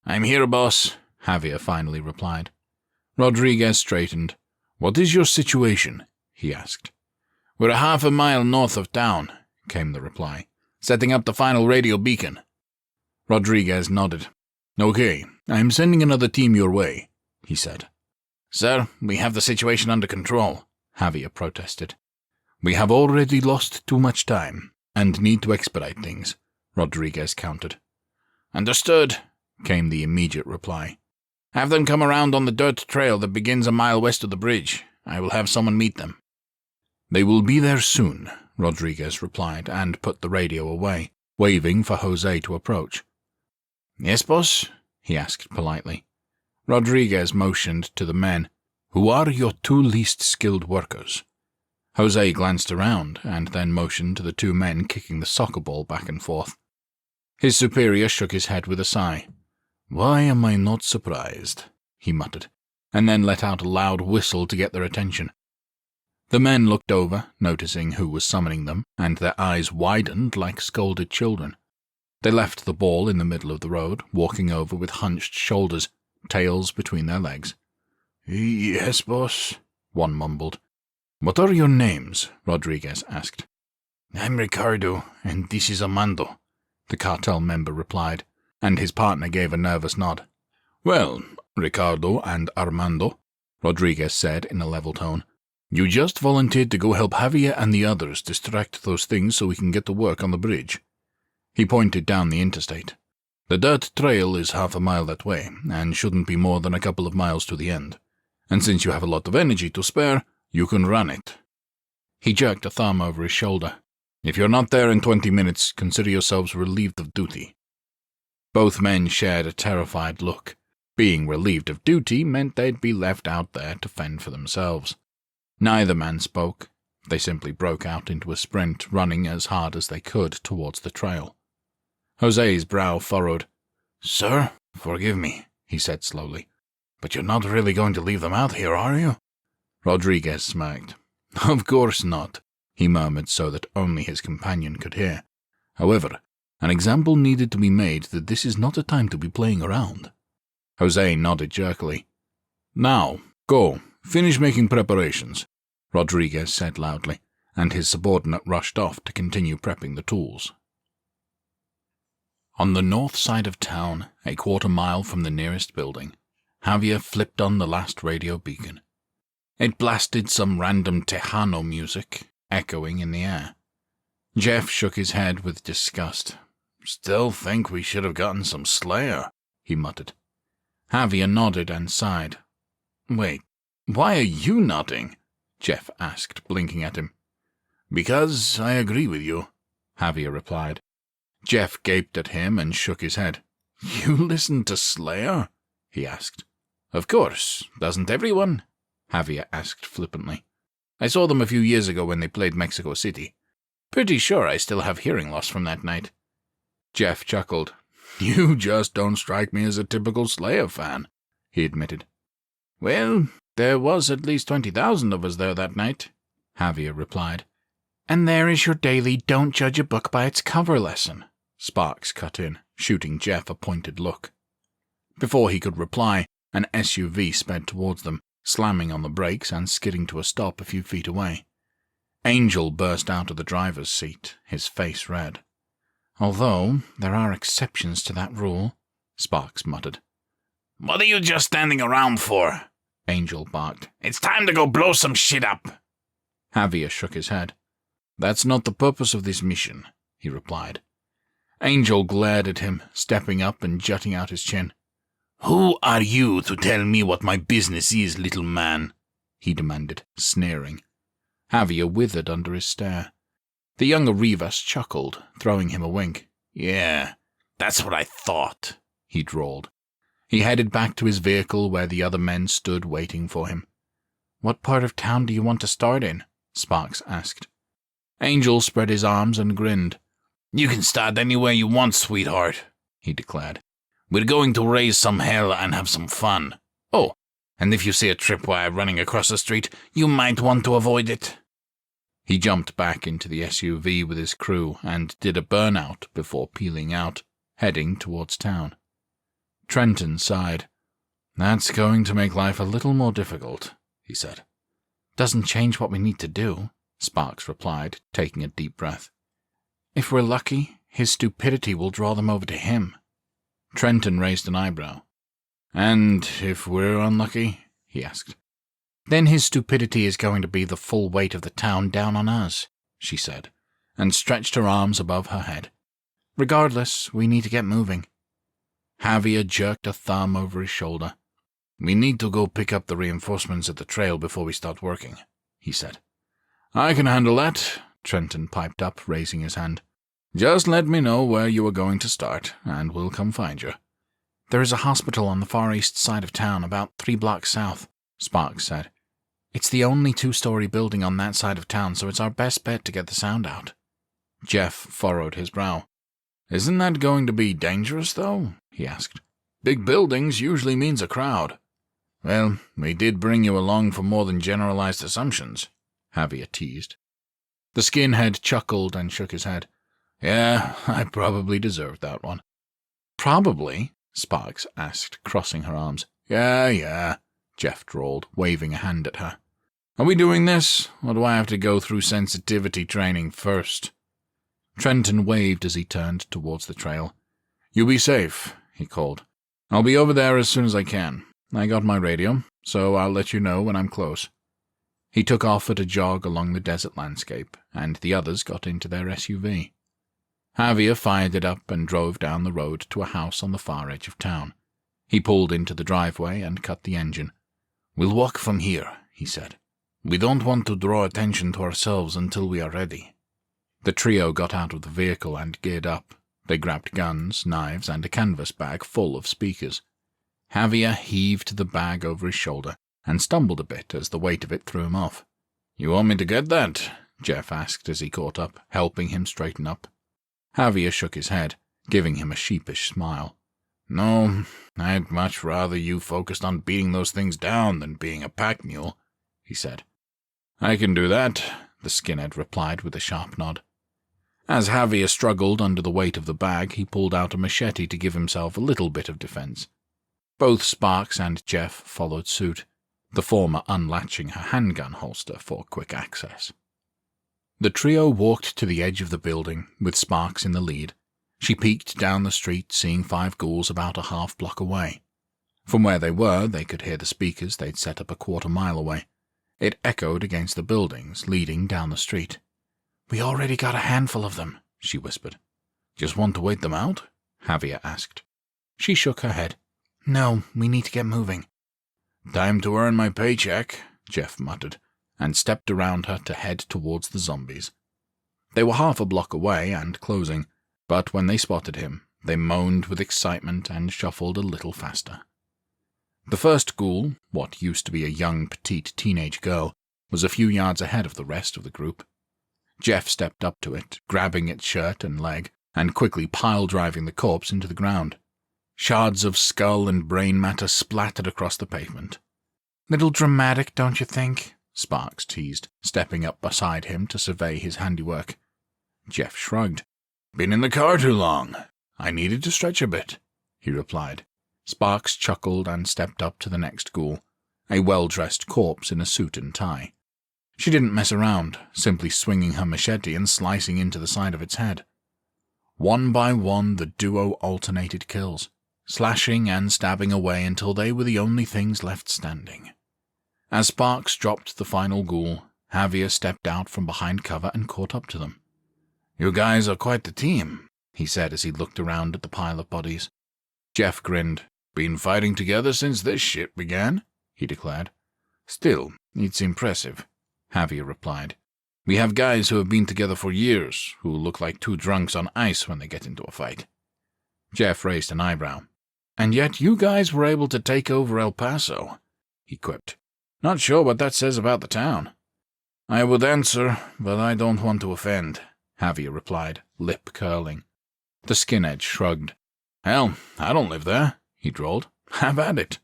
"I'm here, boss," Javier finally replied. Rodriguez straightened. "What is your situation?" he asked. "We're half a mile north of town," came the reply. "Setting up the final radio beacon." Rodriguez nodded. "Okay, I'm sending another team your way," he said. "Sir, we have the situation under control," Javier protested. "We have already lost too much time, and need to expedite things," Rodriguez countered. "Understood," came the immediate reply. "Have them come around on the dirt trail that begins a mile west of the bridge. I will have someone meet them." "They will be there soon," Rodriguez replied, and put the radio away, waving for Jose to approach. "Yes, boss?" he asked politely. Rodriguez motioned to the men. "Who are your 2 least skilled workers?" Jose glanced around, and then motioned to the 2 men kicking the soccer ball back and forth. His superior shook his head with a sigh. "Why am I not surprised?" he muttered, and then let out a loud whistle to get their attention. The men looked over, noticing who was summoning them, and their eyes widened like scolded children. They left the ball in the middle of the road, walking over with hunched shoulders, tails between their legs. "Yes, boss," one mumbled. "What are your names?" Rodriguez asked. "I'm Ricardo, and this is Armando," the cartel member replied, and his partner gave a nervous nod. "Well, Ricardo and Armando," Rodriguez said in a level tone, "you just volunteered to go help Javier and the others distract those things so we can get to work on the bridge." He pointed down the interstate. "The dirt trail is half a mile that way, and shouldn't be more than a couple of miles to the end. And since you have a lot of energy to spare, you can run it." He jerked a thumb over his shoulder. "If you're not there in 20 minutes, consider yourselves relieved of duty." Both men shared a terrified look. Being relieved of duty meant they'd be left out there to fend for themselves. Neither man spoke. They simply broke out into a sprint, running as hard as they could towards the trail. Jose's brow furrowed. Sir, forgive me, he said slowly, but you're not really going to leave them out here, are you? Rodriguez smirked. Of course not, he murmured so that only his companion could hear. However, an example needed to be made that this is not a time to be playing around. Jose nodded jerkily. Now, go, finish making preparations, Rodriguez said loudly, and his subordinate rushed off to continue prepping the tools. On the north side of town, a quarter-mile from the nearest building, Javier flipped on the last radio beacon. It blasted some random Tejano music, echoing in the air. Jeff shook his head with disgust. Still think we should have gotten some Slayer, he muttered. Javier nodded and sighed. Wait, why are you nodding? Jeff asked, blinking at him. Because I agree with you, Javier replied. Jeff gaped at him and shook his head. You listen to Slayer? He asked. Of course, doesn't everyone? Javier asked flippantly. I saw them a few years ago when they played Mexico City. Pretty sure I still have hearing loss from that night. Jeff chuckled. You just don't strike me as a typical Slayer fan, he admitted. Well, there was at least 20,000 of us there that night, Javier replied. And there is your daily don't judge a book by its cover lesson, Sparks cut in, shooting Jeff a pointed look. Before he could reply, an SUV sped towards them, slamming on the brakes and skidding to a stop a few feet away. Angel burst out of the driver's seat, his face red. Although there are exceptions to that rule, Sparks muttered. What are you just standing around for? Angel barked. It's time to go blow some shit up. Javier shook his head. That's not the purpose of this mission, he replied. Angel glared at him, stepping up and jutting out his chin. Who are you to tell me what my business is, little man? He demanded, sneering. Javier withered under his stare. The younger Rivas chuckled, throwing him a wink. Yeah, that's what I thought, he drawled. He headed back to his vehicle where the other men stood waiting for him. What part of town do you want to start in? Sparks asked. Angel spread his arms and grinned. You can start anywhere you want, sweetheart, he declared. We're going to raise some hell and have some fun. Oh, and if you see a tripwire running across the street, you might want to avoid it. He jumped back into the SUV with his crew and did a burnout before peeling out, heading towards town. Trenton sighed. That's going to make life a little more difficult, he said. Doesn't change what we need to do, Sparks replied, taking a deep breath. If we're lucky, his stupidity will draw them over to him. Trenton raised an eyebrow. And if we're unlucky? He asked. Then his stupidity is going to be the full weight of the town down on us, she said, and stretched her arms above her head. Regardless, we need to get moving. Javier jerked a thumb over his shoulder. We need to go pick up the reinforcements at the trail before we start working, he said. I can handle that, Trenton piped up, raising his hand. Just let me know where you are going to start, and we'll come find you. There is a hospital on the far east side of town, about 3 blocks south, Sparks said. It's the only 2-story building on that side of town, so it's our best bet to get the sound out. Jeff furrowed his brow. Isn't that going to be dangerous, though? He asked. Big buildings usually means a crowd. Well, we did bring you along for more than generalized assumptions, Javier teased. The skinhead chuckled and shook his head. Yeah, I probably deserved that one. Probably? Sparks asked, crossing her arms. Yeah, Jeff drawled, waving a hand at her. Are we doing this, or do I have to go through sensitivity training first? Trenton waved as he turned towards the trail. You be safe, he called. I'll be over there as soon as I can. I got my radio, so I'll let you know when I'm close. He took off at a jog along the desert landscape, and the others got into their SUV. Javier fired it up and drove down the road to a house on the far edge of town. He pulled into the driveway and cut the engine. We'll walk from here, he said. We don't want to draw attention to ourselves until we are ready. The trio got out of the vehicle and geared up. They grabbed guns, knives, and a canvas bag full of speakers. Javier heaved the bag over his shoulder and stumbled a bit as the weight of it threw him off. You want me to get that? Jeff asked as he caught up, helping him straighten up. Javier shook his head. giving him a sheepish smile. "No, I'd much rather you focused on beating those things down than being a pack mule," he said. "I can do that," the skinhead replied with a sharp nod. As Javier struggled under the weight of the bag, he pulled out a machete to give himself a little bit of defense. Both Sparks and Jeff followed suit, the former unlatching her handgun holster for quick access. The trio walked to the edge of the building, with Sparks in the lead. She peeked down the street, seeing 5 ghouls about a half-block away. From where they were, they could hear the speakers they'd set up a quarter-mile away. It echoed against the buildings leading down the street. "We already got a handful of them," she whispered. "Just want to wait them out?" Javier asked. She shook her head. "No, we need to get moving." "Time to earn my paycheck," Jeff muttered, and stepped around her to head towards the zombies. They were half a block away and closing, but when they spotted him, they moaned with excitement and shuffled a little faster. The first ghoul, what used to be a young, petite teenage girl, was a few yards ahead of the rest of the group. Jeff stepped up to it, grabbing its shirt and leg, and quickly pile-driving the corpse into the ground. Shards of skull and brain matter splattered across the pavement. "Little dramatic, don't you think?" Sparks teased, stepping up beside him to survey his handiwork. Jeff shrugged. "Been in the car too long. I needed to stretch a bit," he replied. Sparks chuckled and stepped up to the next ghoul, a well-dressed corpse in a suit and tie. She didn't mess around, simply swinging her machete and slicing into the side of its head. One by one, the duo alternated kills, slashing and stabbing away until they were the only things left standing. As Sparks dropped the final ghoul, Javier stepped out from behind cover and caught up to them. "You guys are quite the team," he said as he looked around at the pile of bodies. Jeff grinned. "Been fighting together since this shit began," he declared. "Still, it's impressive," Javier replied. "We have guys who have been together for years, who look like 2 drunks on ice when they get into a fight." Jeff raised an eyebrow. "And yet you guys were able to take over El Paso," he quipped. "Not sure what that says about the town." "I would answer, but I don't want to offend," Javier replied, lip curling. The skinhead shrugged. "Hell, I don't live there," he drawled. "Have at it."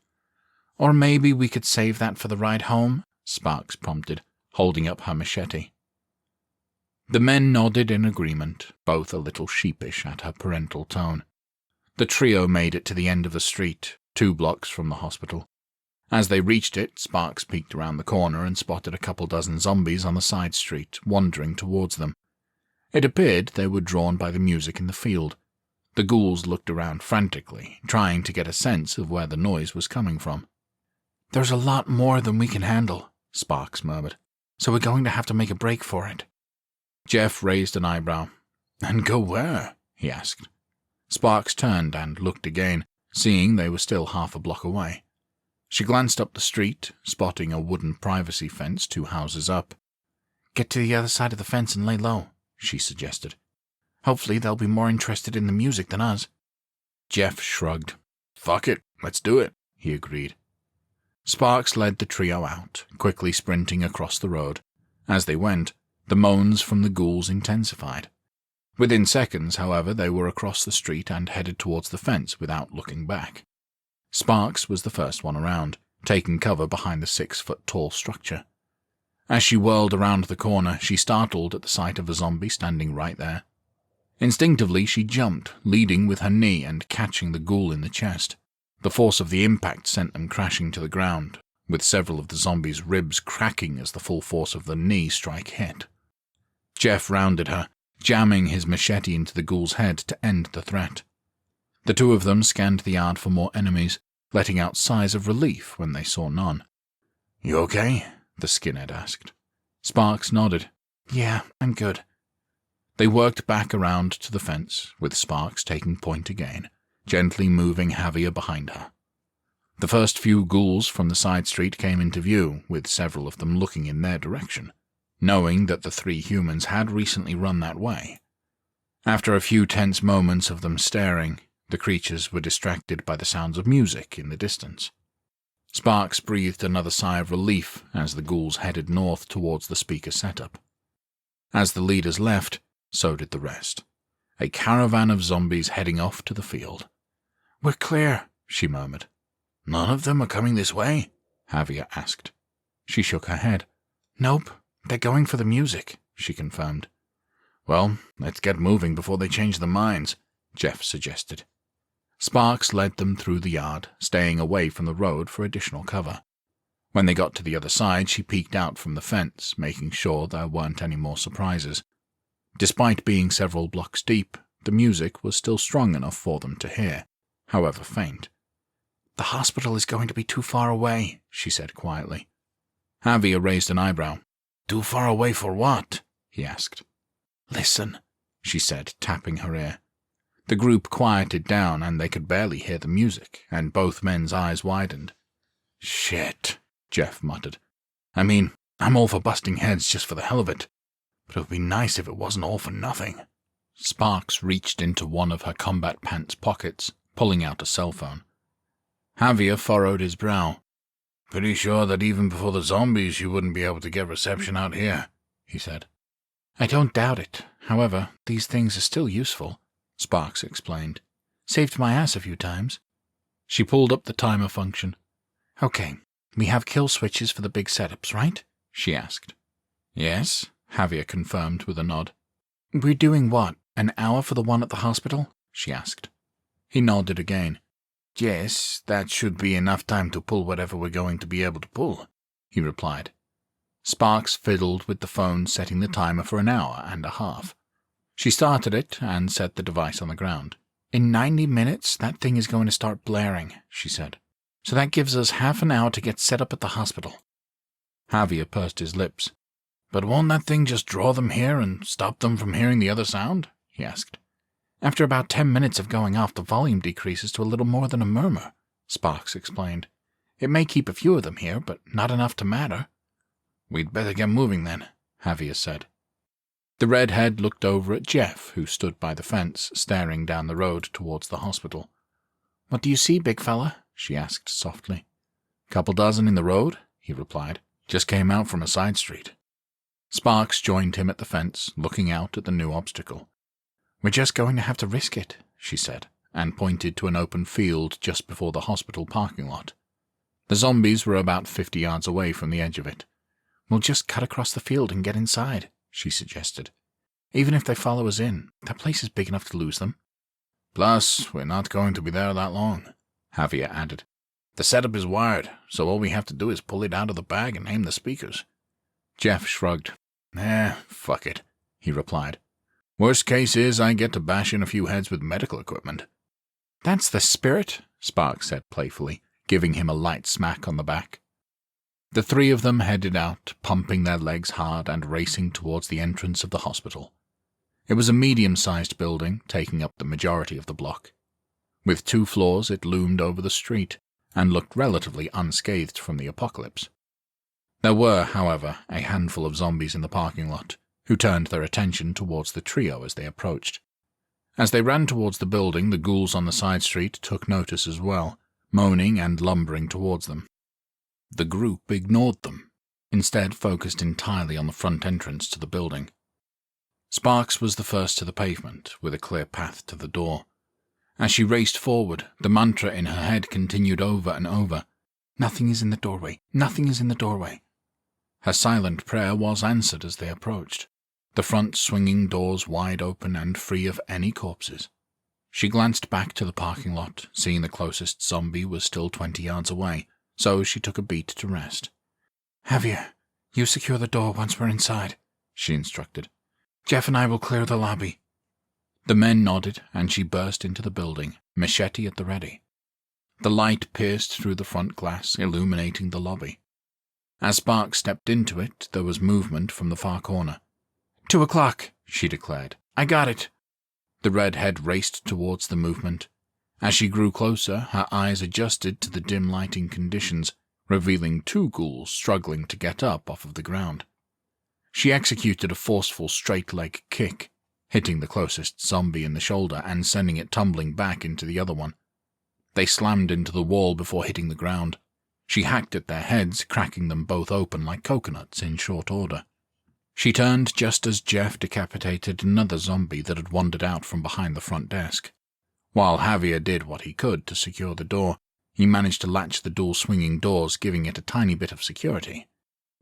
"Or maybe we could save that for the ride home," Sparks prompted, holding up her machete. The men nodded in agreement, both a little sheepish at her parental tone. The trio made it to the end of the street, 2 blocks from the hospital. As they reached it, Sparks peeked around the corner and spotted a couple dozen zombies on the side street, wandering towards them. It appeared they were drawn by the music in the field. The ghouls looked around frantically, trying to get a sense of where the noise was coming from. "There's a lot more than we can handle," Sparks murmured, "so we're going to have to make a break for it." Jeff raised an eyebrow. "And go where?" he asked. Sparks turned and looked again, seeing they were still half a block away. She glanced up the street, spotting a wooden privacy fence 2 houses up. "Get to the other side of the fence and lay low," she suggested. "Hopefully they'll be more interested in the music than us." Jeff shrugged. "Fuck it, let's do it," he agreed. Sparks led the trio out, quickly sprinting across the road. As they went, the moans from the ghouls intensified. Within seconds, however, they were across the street and headed towards the fence without looking back. Sparks was the first one around, taking cover behind the 6-foot-tall structure. As she whirled around the corner, she startled at the sight of a zombie standing right there. Instinctively, she jumped, leading with her knee and catching the ghoul in the chest. The force of the impact sent them crashing to the ground, with several of the zombie's ribs cracking as the full force of the knee strike hit. Jeff rounded her, jamming his machete into the ghoul's head to end the threat. The 2 of them scanned the yard for more enemies, letting out sighs of relief when they saw none. "You okay?" the skinhead asked. Sparks nodded. "Yeah, I'm good." They worked back around to the fence, with Sparks taking point again, gently moving Javier behind her. The first few ghouls from the side street came into view, with several of them looking in their direction, knowing that the 3 humans had recently run that way. After a few tense moments of them staring, the creatures were distracted by the sounds of music in the distance. Sparks breathed another sigh of relief as the ghouls headed north towards the speaker setup. As the leaders left, so did the rest. a caravan of zombies heading off to the field. "We're clear," she murmured. "None of them are coming this way?" Javier asked. She shook her head. "Nope, they're going for the music," she confirmed. "Well, let's get moving before they change their minds," Jeff suggested. Sparks led them through the yard, staying away from the road for additional cover. When they got to the other side, she peeked out from the fence, making sure there weren't any more surprises. Despite being several blocks deep, the music was still strong enough for them to hear, however faint. "The hospital is going to be too far away," she said quietly. Javier raised an eyebrow. "Too far away for what?" he asked. "Listen," she said, tapping her ear. The group quieted down, and they could barely hear the music, and both men's eyes widened. "Shit," Jeff muttered. "I mean, I'm all for busting heads just for the hell of it, but it would be nice if it wasn't all for nothing." Sparks reached into one of her combat pants pockets, pulling out a cell phone. Javier furrowed his brow. "Pretty sure that even before the zombies you wouldn't be able to get reception out here," he said. "I don't doubt it. However, these things are still useful," Sparks explained. "Saved my ass a few times." She pulled up the timer function. "Okay, we have kill switches for the big setups, right?" she asked. "Yes," Javier confirmed with a nod. "We're doing what, an hour for the one at the hospital?" she asked. He nodded again. "Yes, that should be enough time to pull whatever we're going to be able to pull," he replied. Sparks fiddled with the phone, setting the timer for an hour and a half. She started it and set the device on the ground. "In 90 minutes, that thing is going to start blaring," she said. "So that gives us half an hour to get set up at the hospital." Javier pursed his lips. "But won't that thing just draw them here and stop them from hearing the other sound?" he asked. "After about 10 minutes of going off, the volume decreases to a little more than a murmur," Sparks explained. "It may keep a few of them here, but not enough to matter." "We'd better get moving then," Javier said. The redhead looked over at Jeff, who stood by the fence, staring down the road towards the hospital. "What do you see, big fella?" she asked softly. "Couple dozen in the road," he replied. "Just came out from a side street." Sparks joined him at the fence, looking out at the new obstacle. "We're just going to have to risk it," she said, and pointed to an open field just before the hospital parking lot. The zombies were about 50 yards away from the edge of it. "We'll just cut across the field and get inside," she suggested. "Even if they follow us in, that place is big enough to lose them." "Plus, we're not going to be there that long," Javier added. "The setup is wired, so all we have to do is pull it out of the bag and aim the speakers." Jeff shrugged. Fuck it," he replied. "Worst case is I get to bash in a few heads with medical equipment." "That's the spirit," Sparks said playfully, giving him a light smack on the back. The three of them headed out, pumping their legs hard and racing towards the entrance of the hospital. It was a medium-sized building, taking up the majority of the block. With 2 floors, it loomed over the street, and looked relatively unscathed from the apocalypse. There were, however, a handful of zombies in the parking lot, who turned their attention towards the trio as they approached. As they ran towards the building, the ghouls on the side street took notice as well, moaning and lumbering towards them. The group ignored them, instead focused entirely on the front entrance to the building. Sparks was the first to the pavement, with a clear path to the door. As she raced forward, the mantra in her head continued over and over. "Nothing is in the doorway. Nothing is in the doorway." Her silent prayer was answered as they approached, the front swinging doors wide open and free of any corpses. She glanced back to the parking lot, seeing the closest zombie was still 20 yards away, so she took a beat to rest. "Javier, you secure the door once we're inside," she instructed. "Jeff and I will clear the lobby." The men nodded, and she burst into the building, machete at the ready. The light pierced through the front glass, illuminating the lobby. As Sparks stepped into it, there was movement from the far corner. 2 o'clock, she declared. "I got it." The redhead raced towards the movement. As she grew closer, her eyes adjusted to the dim lighting conditions, revealing 2 ghouls struggling to get up off of the ground. She executed a forceful straight-leg kick, hitting the closest zombie in the shoulder and sending it tumbling back into the other one. They slammed into the wall before hitting the ground. She hacked at their heads, cracking them both open like coconuts in short order. She turned just as Jeff decapitated another zombie that had wandered out from behind the front desk. While Javier did what he could to secure the door, he managed to latch the dual swinging doors, giving it a tiny bit of security.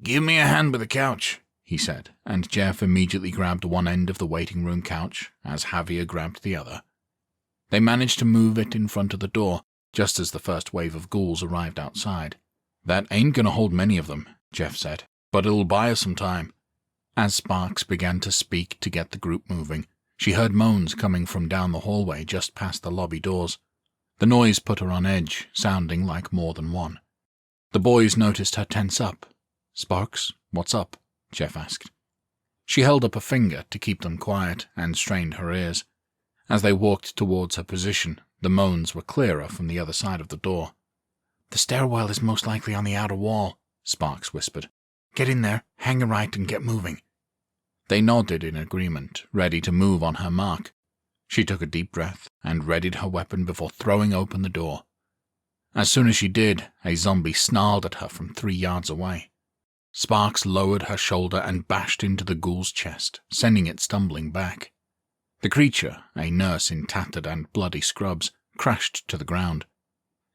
"Give me a hand with the couch," he said, and Jeff immediately grabbed one end of the waiting room couch as Javier grabbed the other. They managed to move it in front of the door just as the first wave of ghouls arrived outside. "That ain't gonna hold many of them," Jeff said, "but it'll buy us some time." As Sparks began to speak to get the group moving, she heard moans coming from down the hallway just past the lobby doors. The noise put her on edge, sounding like more than one. The boys noticed her tense up. "Sparks, what's up?" Jeff asked. She held up a finger to keep them quiet and strained her ears. As they walked towards her position, the moans were clearer from the other side of the door. "The stairwell is most likely on the outer wall," Sparks whispered. "Get in there, hang a right, and get moving." They nodded in agreement, ready to move on her mark. She took a deep breath and readied her weapon before throwing open the door. As soon as she did, a zombie snarled at her from 3 yards away. Sparks lowered her shoulder and bashed into the ghoul's chest, sending it stumbling back. The creature, a nurse in tattered and bloody scrubs, crashed to the ground.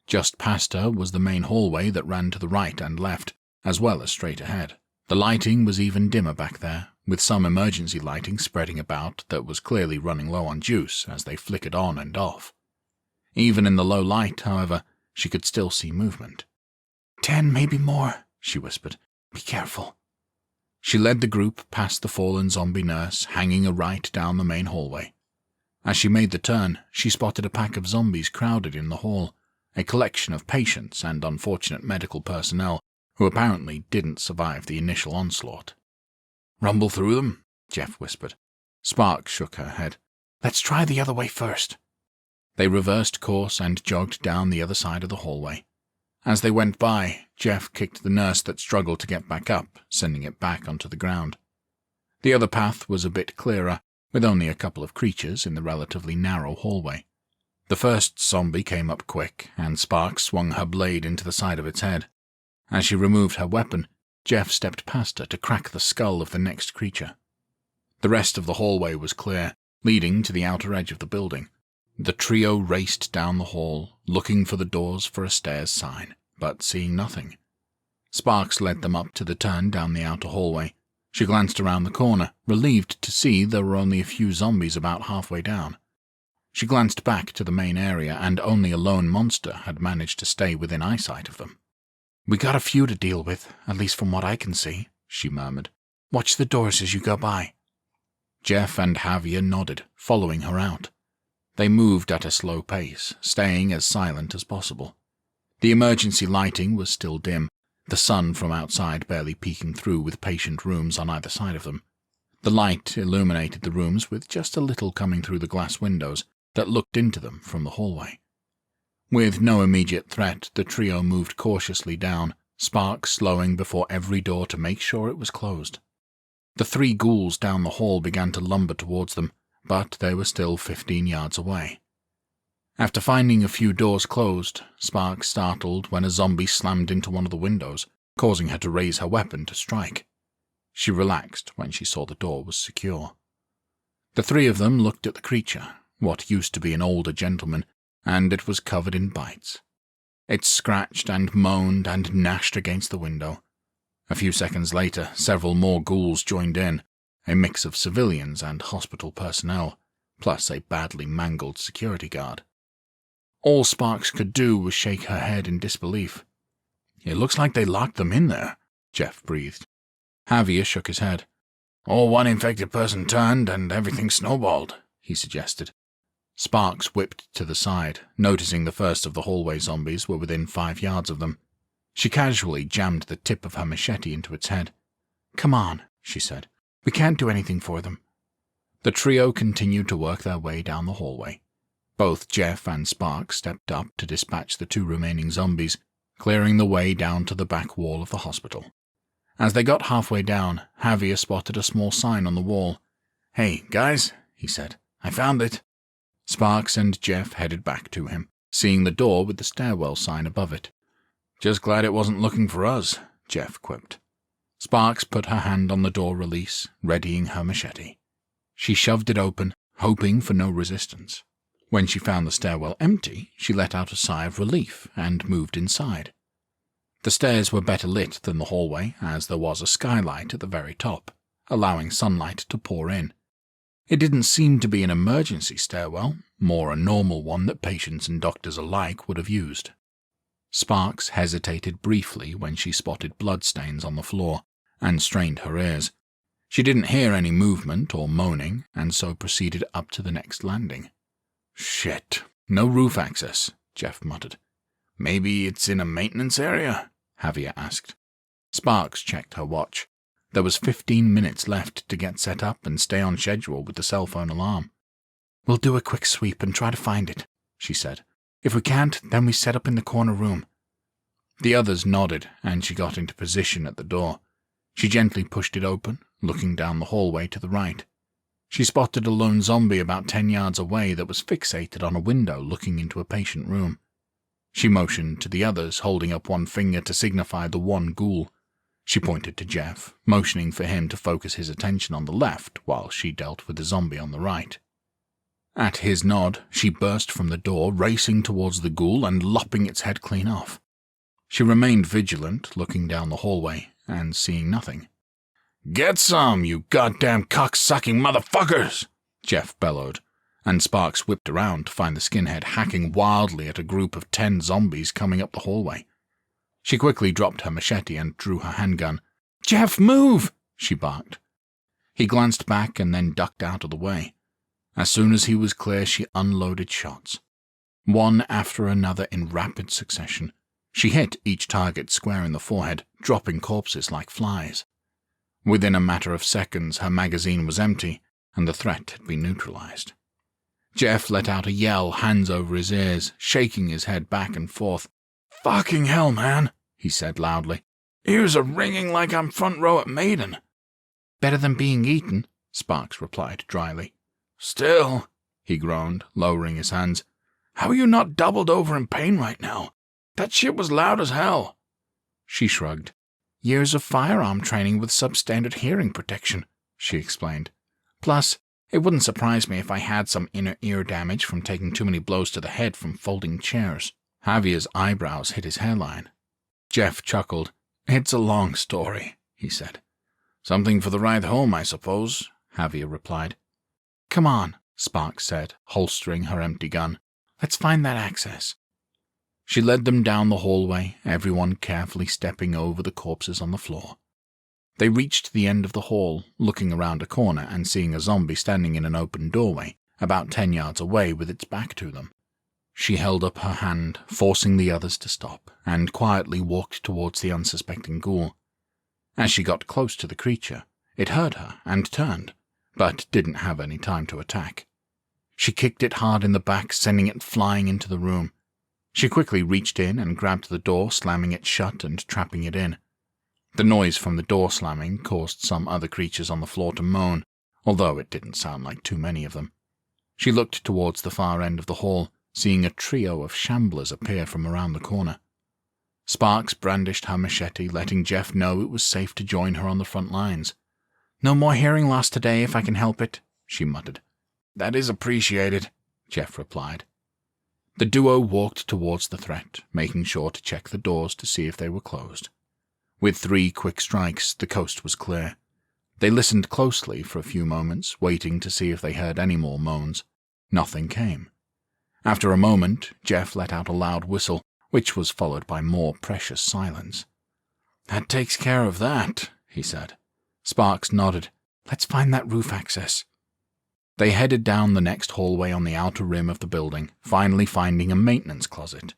Just past her was the main hallway that ran to the right and left, as well as straight ahead. The lighting was even dimmer back there, with some emergency lighting spreading about that was clearly running low on juice as they flickered on and off. Even in the low light, however, she could still see movement. 10, maybe more," she whispered. "Be careful." She led the group past the fallen zombie nurse, hanging a right down the main hallway. As she made the turn, she spotted a pack of zombies crowded in the hall, a collection of patients and unfortunate medical personnel who apparently didn't survive the initial onslaught. "Rumble through them?" Jeff whispered. Sparks shook her head. "Let's try the other way first." They reversed course and jogged down the other side of the hallway. As they went by, Jeff kicked the nurse that struggled to get back up, sending it back onto the ground. The other path was a bit clearer, with only a couple of creatures in the relatively narrow hallway. The first zombie came up quick, and Sparks swung her blade into the side of its head. As she removed her weapon, Jeff stepped past her to crack the skull of the next creature. The rest of the hallway was clear, leading to the outer edge of the building. The trio raced down the hall, looking for the doors for a stairs sign, but seeing nothing. Sparks led them up to the turn down the outer hallway. She glanced around the corner, relieved to see there were only a few zombies about halfway down. She glanced back to the main area, and only a lone monster had managed to stay within eyesight of them. "We got a few to deal with, at least from what I can see," she murmured. "Watch the doors as you go by." Jeff and Javier nodded, following her out. They moved at a slow pace, staying as silent as possible. The emergency lighting was still dim, the sun from outside barely peeking through with patient rooms on either side of them. The light illuminated the rooms with just a little coming through the glass windows that looked into them from the hallway. With no immediate threat, the trio moved cautiously down, Sparks slowing before every door to make sure it was closed. The 3 ghouls down the hall began to lumber towards them, but they were still 15 yards away. After finding a few doors closed, Sparks startled when a zombie slammed into one of the windows, causing her to raise her weapon to strike. She relaxed when she saw the door was secure. The 3 of them looked at the creature, what used to be an older gentleman, and it was covered in bites. It scratched and moaned and gnashed against the window. A few seconds later, several more ghouls joined in, a mix of civilians and hospital personnel, plus a badly mangled security guard. All Sparks could do was shake her head in disbelief. "It looks like they locked them in there," Jeff breathed. Javier shook his head. "Or one infected person turned and everything snowballed," he suggested. Sparks whipped to the side, noticing the first of the hallway zombies were within 5 yards of them. She casually jammed the tip of her machete into its head. "Come on," she said. "We can't do anything for them." The trio continued to work their way down the hallway. Both Jeff and Sparks stepped up to dispatch the 2 remaining zombies, clearing the way down to the back wall of the hospital. As they got halfway down, Javier spotted a small sign on the wall. "Hey, guys," he said, "I found it." Sparks and Jeff headed back to him, seeing the door with the stairwell sign above it. "Just glad it wasn't looking for us," Jeff quipped. Sparks put her hand on the door release, readying her machete. She shoved it open, hoping for no resistance. When she found the stairwell empty, she let out a sigh of relief and moved inside. The stairs were better lit than the hallway, as there was a skylight at the very top, allowing sunlight to pour in. It didn't seem to be an emergency stairwell, more a normal one that patients and doctors alike would have used. Sparks hesitated briefly when she spotted bloodstains on the floor, and strained her ears. She didn't hear any movement or moaning, and so proceeded up to the next landing. "Shit, no roof access," Jeff muttered. "Maybe it's in a maintenance area?" Javier asked. Sparks checked her watch. There was 15 minutes left to get set up and stay on schedule with the cell phone alarm. "We'll do a quick sweep and try to find it," she said. "If we can't, then we set up in the corner room." The others nodded, and she got into position at the door. She gently pushed it open, looking down the hallway to the right. She spotted a lone zombie about 10 yards away that was fixated on a window looking into a patient room. She motioned to the others, holding up one finger to signify the one ghoul. She pointed to Jeff, motioning for him to focus his attention on the left while she dealt with the zombie on the right. At his nod, she burst from the door, racing towards the ghoul and lopping its head clean off. She remained vigilant, looking down the hallway and seeing nothing. "Get some, you goddamn cock-sucking motherfuckers!" Jeff bellowed, and Sparks whipped around to find the skinhead hacking wildly at a group of 10 zombies coming up the hallway. She quickly dropped her machete and drew her handgun. "Jeff, move!" she barked. He glanced back and then ducked out of the way. As soon as he was clear, she unloaded shots. One after another in rapid succession. She hit each target square in the forehead, dropping corpses like flies. Within a matter of seconds, her magazine was empty, and the threat had been neutralized. Jeff let out a yell, hands over his ears, shaking his head back and forth. "Fucking hell, man," he said loudly. "Ears are ringing like I'm front row at Maiden." "Better than being eaten," Sparks replied dryly. "Still," he groaned, lowering his hands. "How are you not doubled over in pain right now? That shit was loud as hell." She shrugged. "Years of firearm training with substandard hearing protection," she explained. "Plus, it wouldn't surprise me if I had some inner ear damage from taking too many blows to the head from folding chairs." Javier's eyebrows hit his hairline. Jeff chuckled. "It's a long story," he said. "Something for the ride home, I suppose," Javier replied. "Come on," Sparks said, holstering her empty gun. "Let's find that access." She led them down the hallway, everyone carefully stepping over the corpses on the floor. They reached the end of the hall, looking around a corner and seeing a zombie standing in an open doorway, about 10 yards away with its back to them. She held up her hand, forcing the others to stop, and quietly walked towards the unsuspecting ghoul. As she got close to the creature, it heard her and turned, but didn't have any time to attack. She kicked it hard in the back, sending it flying into the room. She quickly reached in and grabbed the door, slamming it shut and trapping it in. The noise from the door slamming caused some other creatures on the floor to moan, although it didn't sound like too many of them. She looked towards the far end of the hall, seeing a trio of shamblers appear from around the corner. Sparks brandished her machete, letting Jeff know it was safe to join her on the front lines. "No more hearing loss today if I can help it," she muttered. "That is appreciated," Jeff replied. The duo walked towards the threat, making sure to check the doors to see if they were closed. With 3 quick strikes, the coast was clear. They listened closely for a few moments, waiting to see if they heard any more moans. Nothing came. After a moment, Jeff let out a loud whistle, which was followed by more precious silence. "That takes care of that," he said. Sparks nodded. "Let's find that roof access." They headed down the next hallway on the outer rim of the building, finally finding a maintenance closet.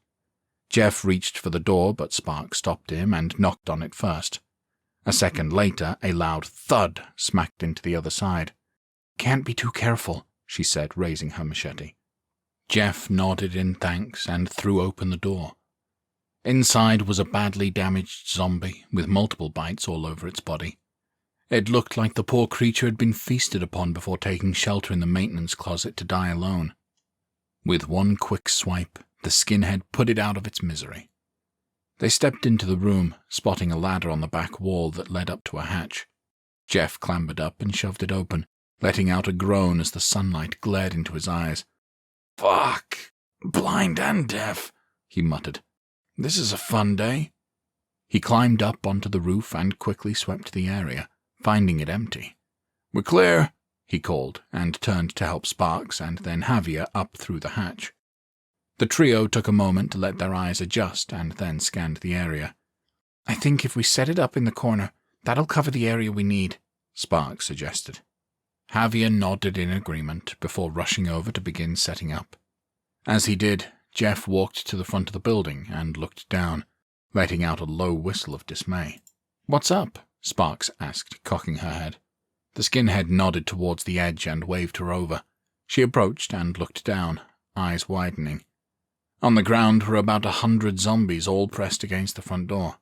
Jeff reached for the door, but Sparks stopped him and knocked on it first. A second later, a loud thud smacked into the other side. "Can't be too careful," she said, raising her machete. Jeff nodded in thanks and threw open the door. Inside was a badly damaged zombie with multiple bites all over its body. It looked like the poor creature had been feasted upon before taking shelter in the maintenance closet to die alone. With one quick swipe, the skinhead put it out of its misery. They stepped into the room, spotting a ladder on the back wall that led up to a hatch. Jeff clambered up and shoved it open, letting out a groan as the sunlight glared into his eyes. "Fuck! Blind and deaf," he muttered. "This is a fun day." He climbed up onto the roof and quickly swept the area, finding it empty. "We're clear," he called, and turned to help Sparks and then Javier up through the hatch. The trio took a moment to let their eyes adjust and then scanned the area. "I think if we set it up in the corner, that'll cover the area we need," Sparks suggested. Javier nodded in agreement before rushing over to begin setting up. As he did, Jeff walked to the front of the building and looked down, letting out a low whistle of dismay. "What's up?" Sparks asked, cocking her head. The skinhead nodded towards the edge and waved her over. She approached and looked down, eyes widening. On the ground were about 100 zombies all pressed against the front door.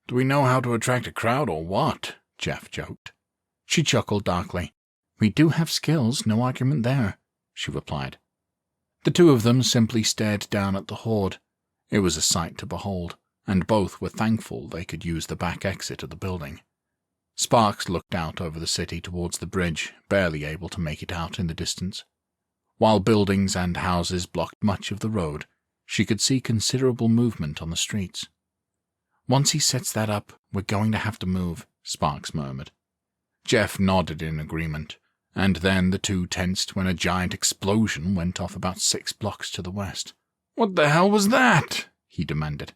"Do we know how to attract a crowd or what?" Jeff joked. She chuckled darkly. "We do have skills, no argument there," she replied. The two of them simply stared down at the horde. It was a sight to behold, and both were thankful they could use the back exit of the building. Sparks looked out over the city towards the bridge, barely able to make it out in the distance. While buildings and houses blocked much of the road, she could see considerable movement on the streets. "Once he sets that up, we're going to have to move," Sparks murmured. Jeff nodded in agreement, and then the two tensed when a giant explosion went off about 6 blocks to the west. "What the hell was that?" he demanded.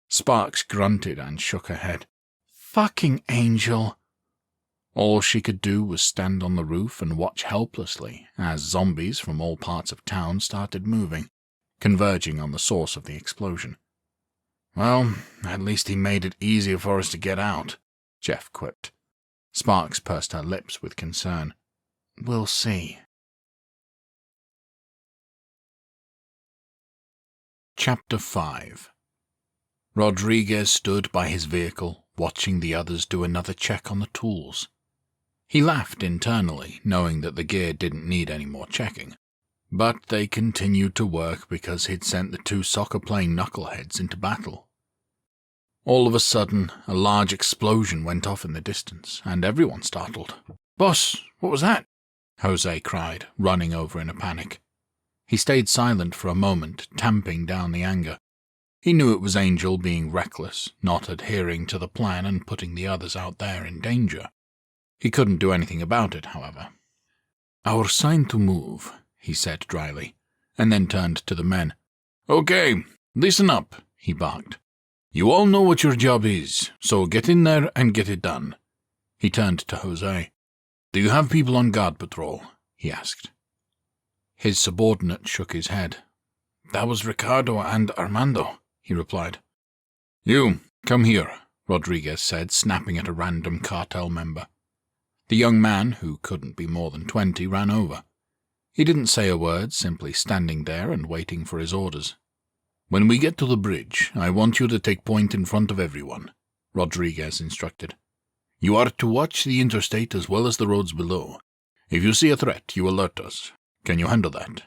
Sparks grunted and shook her head. "Fucking angel." All she could do was stand on the roof and watch helplessly as zombies from all parts of town started moving, converging on the source of the explosion. "Well, at least he made it easier for us to get out," Jeff quipped. Sparks pursed her lips with concern. "We'll see." Chapter 5. Rodriguez stood by his vehicle, watching the others do another check on the tools. He laughed internally, knowing that the gear didn't need any more checking. But they continued to work because he'd sent the two soccer-playing knuckleheads into battle. All of a sudden, a large explosion went off in the distance, and everyone startled. "Boss, what was that?" Jose cried, running over in a panic. He stayed silent for a moment, tamping down the anger. He knew it was Angel being reckless, not adhering to the plan and putting the others out there in danger. He couldn't do anything about it, however. "Our sign to move," he said dryly, and then turned to the men. "Okay, listen up," he barked. "You all know what your job is, so get in there and get it done." He turned to Jose. "Do you have people on guard patrol?" he asked. His subordinate shook his head. "That was Ricardo and Armando," he replied. "You, come here," Rodriguez said, snapping at a random cartel member. The young man, who couldn't be more than 20, ran over. He didn't say a word, simply standing there and waiting for his orders. "When we get to the bridge, I want you to take point in front of everyone," Rodriguez instructed. "You are to watch the interstate as well as the roads below. If you see a threat, you alert us. Can you handle that?"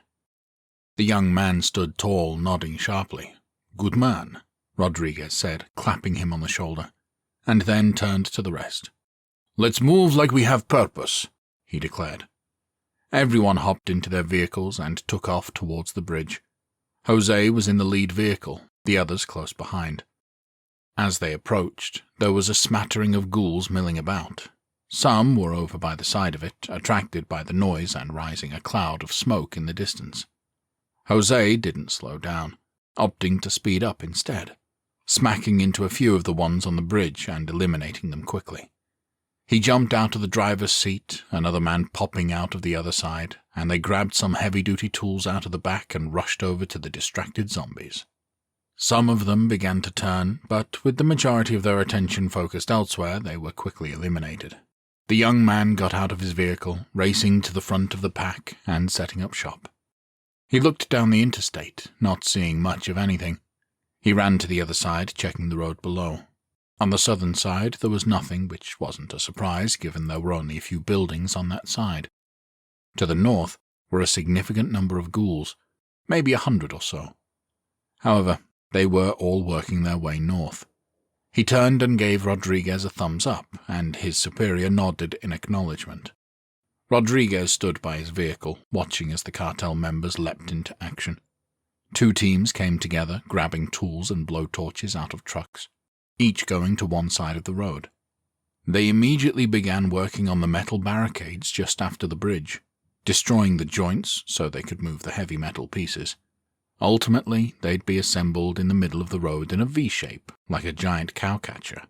The young man stood tall, nodding sharply. "Good man," Rodriguez said, clapping him on the shoulder, and then turned to the rest. "Let's move like we have purpose," he declared. Everyone hopped into their vehicles and took off towards the bridge. Jose was in the lead vehicle, the others close behind. As they approached, there was a smattering of ghouls milling about. Some were over by the side of it, attracted by the noise and rising a cloud of smoke in the distance. Jose didn't slow down, opting to speed up instead, smacking into a few of the ones on the bridge and eliminating them quickly. He jumped out of the driver's seat, another man popping out of the other side, and they grabbed some heavy-duty tools out of the back and rushed over to the distracted zombies. Some of them began to turn, but with the majority of their attention focused elsewhere, they were quickly eliminated. The young man got out of his vehicle, racing to the front of the pack and setting up shop. He looked down the interstate, not seeing much of anything. He ran to the other side, checking the road below. On the southern side there was nothing, which wasn't a surprise given there were only a few buildings on that side. To the north were a significant number of ghouls, maybe 100 or so. However, They were all working their way north. He turned and gave Rodriguez a thumbs up, and his superior nodded in acknowledgement. Rodriguez stood by his vehicle, watching as the cartel members leapt into action. 2 teams came together, grabbing tools and blowtorches out of trucks, each going to one side of the road. They immediately began working on the metal barricades just after the bridge, destroying the joints so they could move the heavy metal pieces. Ultimately, they'd be assembled in the middle of the road in a V-shape, like a giant cowcatcher.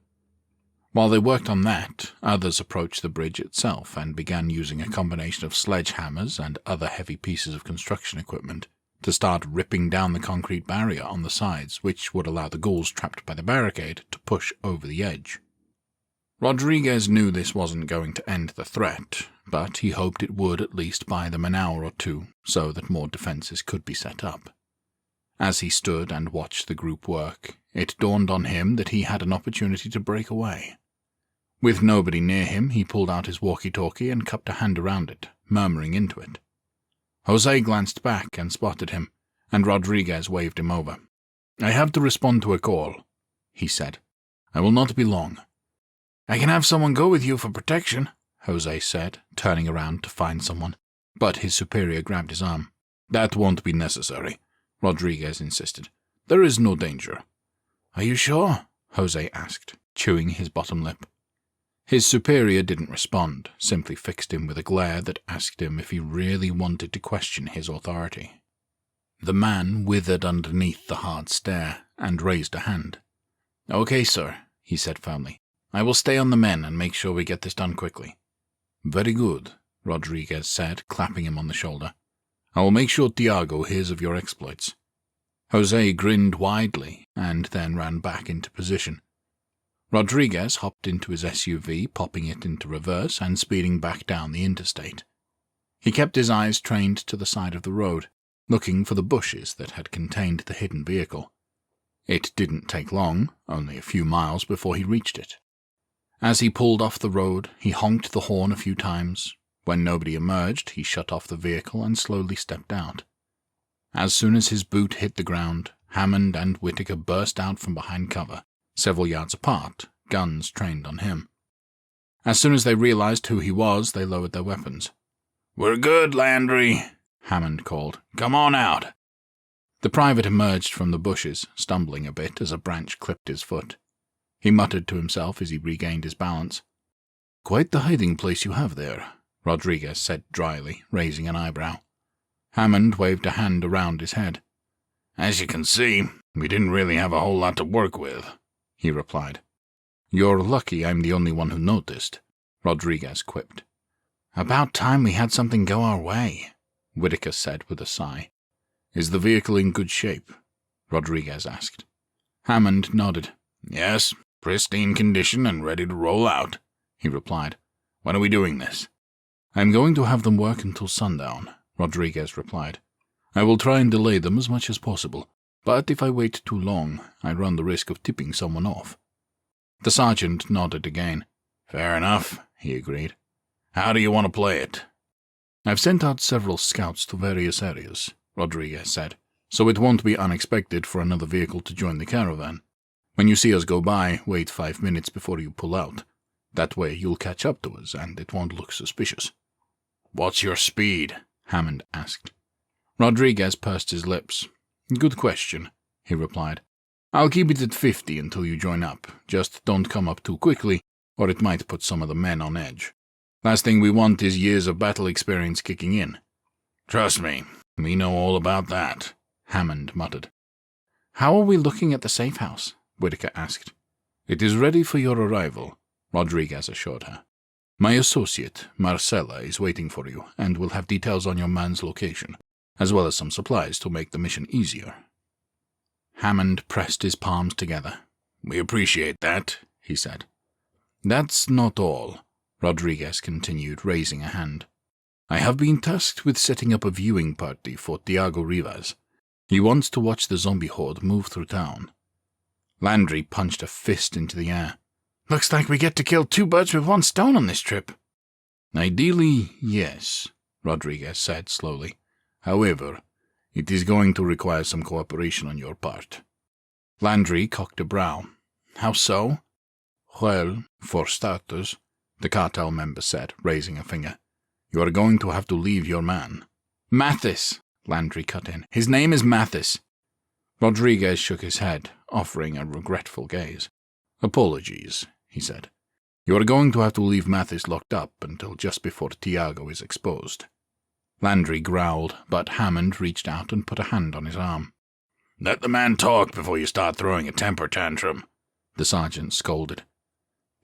While they worked on that, others approached the bridge itself and began using a combination of sledgehammers and other heavy pieces of construction equipment to start ripping down the concrete barrier on the sides, which would allow the ghouls trapped by the barricade to push over the edge. Rodriguez knew this wasn't going to end the threat, but he hoped it would at least buy them an hour or 2 so that more defenses could be set up. As he stood and watched the group work, it dawned on him that he had an opportunity to break away. With nobody near him, he pulled out his walkie-talkie and cupped a hand around it, murmuring into it. Jose glanced back and spotted him, and Rodriguez waved him over. "I have to respond to a call," he said. "I will not be long." "I can have someone go with you for protection," Jose said, turning around to find someone, but his superior grabbed his arm. "That won't be necessary," Rodriguez insisted. "There is no danger." "Are you sure?" Jose asked, chewing his bottom lip. His superior didn't respond, simply fixed him with a glare that asked him if he really wanted to question his authority. The man withered underneath the hard stare and raised a hand. "Okay, sir," he said firmly. "I will stay on the men and make sure we get this done quickly." "Very good," Rodriguez said, clapping him on the shoulder. "I will make sure Tiago hears of your exploits." Jose grinned widely and then ran back into position. Rodriguez hopped into his SUV, popping it into reverse and speeding back down the interstate. He kept his eyes trained to the side of the road, looking for the bushes that had contained the hidden vehicle. It didn't take long, only a few miles before he reached it. As he pulled off the road, he honked the horn a few times. When nobody emerged, he shut off the vehicle and slowly stepped out. As soon as his boot hit the ground, Hammond and Whitaker burst out from behind cover, several yards apart, guns trained on him. As soon as they realized who he was, they lowered their weapons. "We're good, Landry," Hammond called. "Come on out." The private emerged from the bushes, stumbling a bit as a branch clipped his foot. He muttered to himself as he regained his balance. "Quite the hiding place you have there," Rodriguez said dryly, raising an eyebrow. Hammond waved a hand around his head. "As you can see, we didn't really have a whole lot to work with," he replied. "You're lucky I'm the only one who noticed," Rodriguez quipped. "About time we had something go our way," Whitaker said with a sigh. "Is the vehicle in good shape?" Rodriguez asked. Hammond nodded. "Yes, pristine condition and ready to roll out," he replied. "When are we doing this?" "I'm going to have them work until sundown," Rodriguez replied. "I will try and delay them as much as possible, but if I wait too long, I run the risk of tipping someone off." The sergeant nodded again. "Fair enough," he agreed. "How do you want to play it?" "I've sent out several scouts to various areas," Rodriguez said, "so it won't be unexpected for another vehicle to join the caravan. When you see us go by, wait 5 minutes before you pull out. That way you'll catch up to us, and it won't look suspicious." "What's your speed?" Hammond asked. Rodriguez pursed his lips. "Good question," he replied. "I'll keep it at 50 until you join up. Just don't come up too quickly, or it might put some of the men on edge. Last thing we want is years of battle experience kicking in." "Trust me, we know all about that," Hammond muttered. "How are we looking at the safe house?" Whitaker asked. "It is ready for your arrival," Rodriguez assured her. "My associate, Marcella, is waiting for you, and will have details on your man's location, as well as some supplies to make the mission easier." Hammond pressed his palms together. "We appreciate that," he said. "That's not all," Rodriguez continued, raising a hand. "I have been tasked with setting up a viewing party for Tiago Rivas. He wants to watch the zombie horde move through town." Landry punched a fist into the air. "Looks like we get to kill 2 birds with 1 stone on this trip." "Ideally, yes," Rodriguez said slowly. "However, it is going to require some cooperation on your part." Landry cocked a brow. How so? Well, for starters, the cartel member said, raising a finger, you are going to have to leave your man. Mathis, Landry cut in. His name is Mathis. Rodriguez shook his head, offering a regretful gaze. Apologies, he said. You are going to have to leave Mathis locked up until just before Tiago is exposed. Landry growled, but Hammond reached out and put a hand on his arm. Let the man talk before you start throwing a temper tantrum, the sergeant scolded.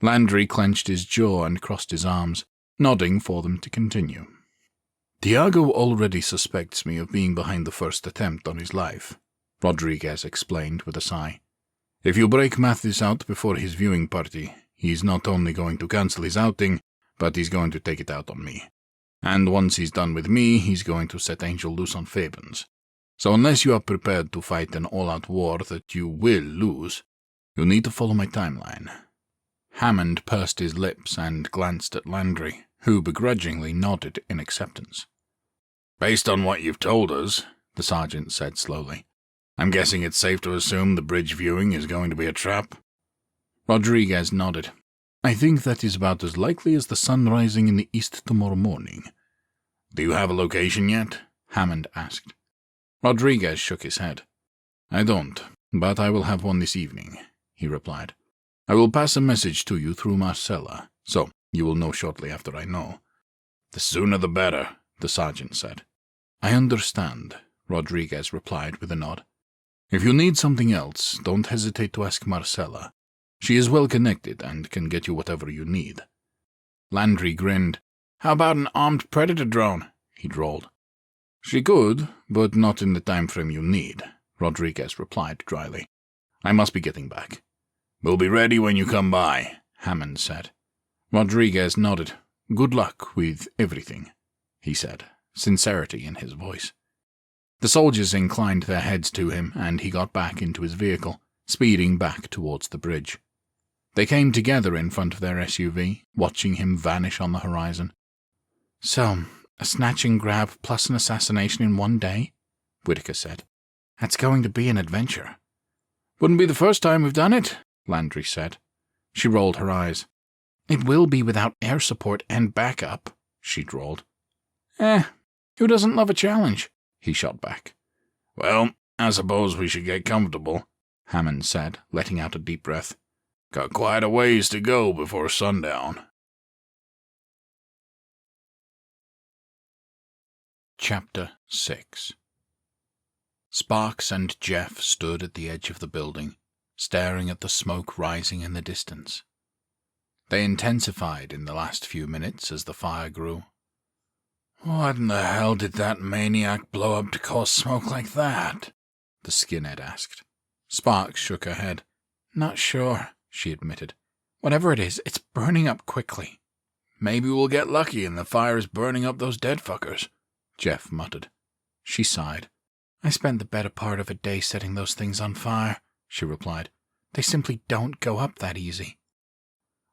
Landry clenched his jaw and crossed his arms, nodding for them to continue. Tiago already suspects me of being behind the first attempt on his life, Rodriguez explained with a sigh. If you break Mathis out before his viewing party, he's not only going to cancel his outing, but he's going to take it out on me. And once he's done with me, he's going to set Angel loose on Fabens. So unless you are prepared to fight an all-out war that you will lose, you need to follow my timeline. Hammond pursed his lips and glanced at Landry, who begrudgingly nodded in acceptance. Based on what you've told us, the sergeant said slowly, I'm guessing it's safe to assume the bridge viewing is going to be a trap? Rodriguez nodded. I think that is about as likely as the sun rising in the east tomorrow morning. Do you have a location yet? Hammond asked. Rodriguez shook his head. I don't, but I will have one this evening, he replied. I will pass a message to you through Marcella, so you will know shortly after I know. The sooner the better, the sergeant said. I understand, Rodriguez replied with a nod. If you need something else, don't hesitate to ask Marcella. She is well connected and can get you whatever you need. Landry grinned. How about an armed predator drone? He drawled. She could, but not in the time frame you need, Rodriguez replied dryly. I must be getting back. We'll be ready when you come by, Hammond said. Rodriguez nodded. Good luck with everything, he said, sincerity in his voice. The soldiers inclined their heads to him, and he got back into his vehicle, speeding back towards the bridge. They came together in front of their SUV, watching him vanish on the horizon. So, a snatch and grab plus an assassination in one day? Whitaker said. That's going to be an adventure. Wouldn't be the first time we've done it, Landry said. She rolled her eyes. It will be without air support and backup, she drawled. Who doesn't love a challenge? He shot back. Well, I suppose we should get comfortable, Hammond said, letting out a deep breath. Got quite a ways to go before sundown. Chapter 6. Sparks and Jeff stood at the edge of the building, staring at the smoke rising in the distance. They intensified in the last few minutes as the fire grew. What in the hell did that maniac blow up to cause smoke like that? The skinhead asked. Sparks shook her head. Not sure, she admitted. Whatever it is, it's burning up quickly. Maybe we'll get lucky and the fire is burning up those dead fuckers, Jeff muttered. She sighed. I spent the better part of a day setting those things on fire, she replied. They simply don't go up that easy.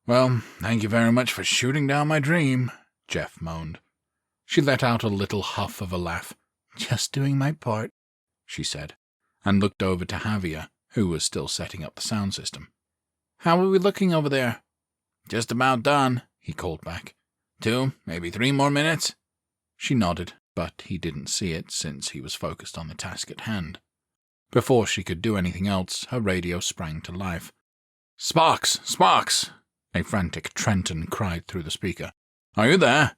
Well, thank you very much for shooting down my dream, Jeff moaned. She let out a little huff of a laugh. Just doing my part, she said, and looked over to Javier, who was still setting up the sound system. How are we looking over there? Just about done, he called back. 2, maybe 3 more minutes? She nodded, but he didn't see it since he was focused on the task at hand. Before she could do anything else, her radio sprang to life. Sparks! Sparks! A frantic Trenton cried through the speaker. Are you there?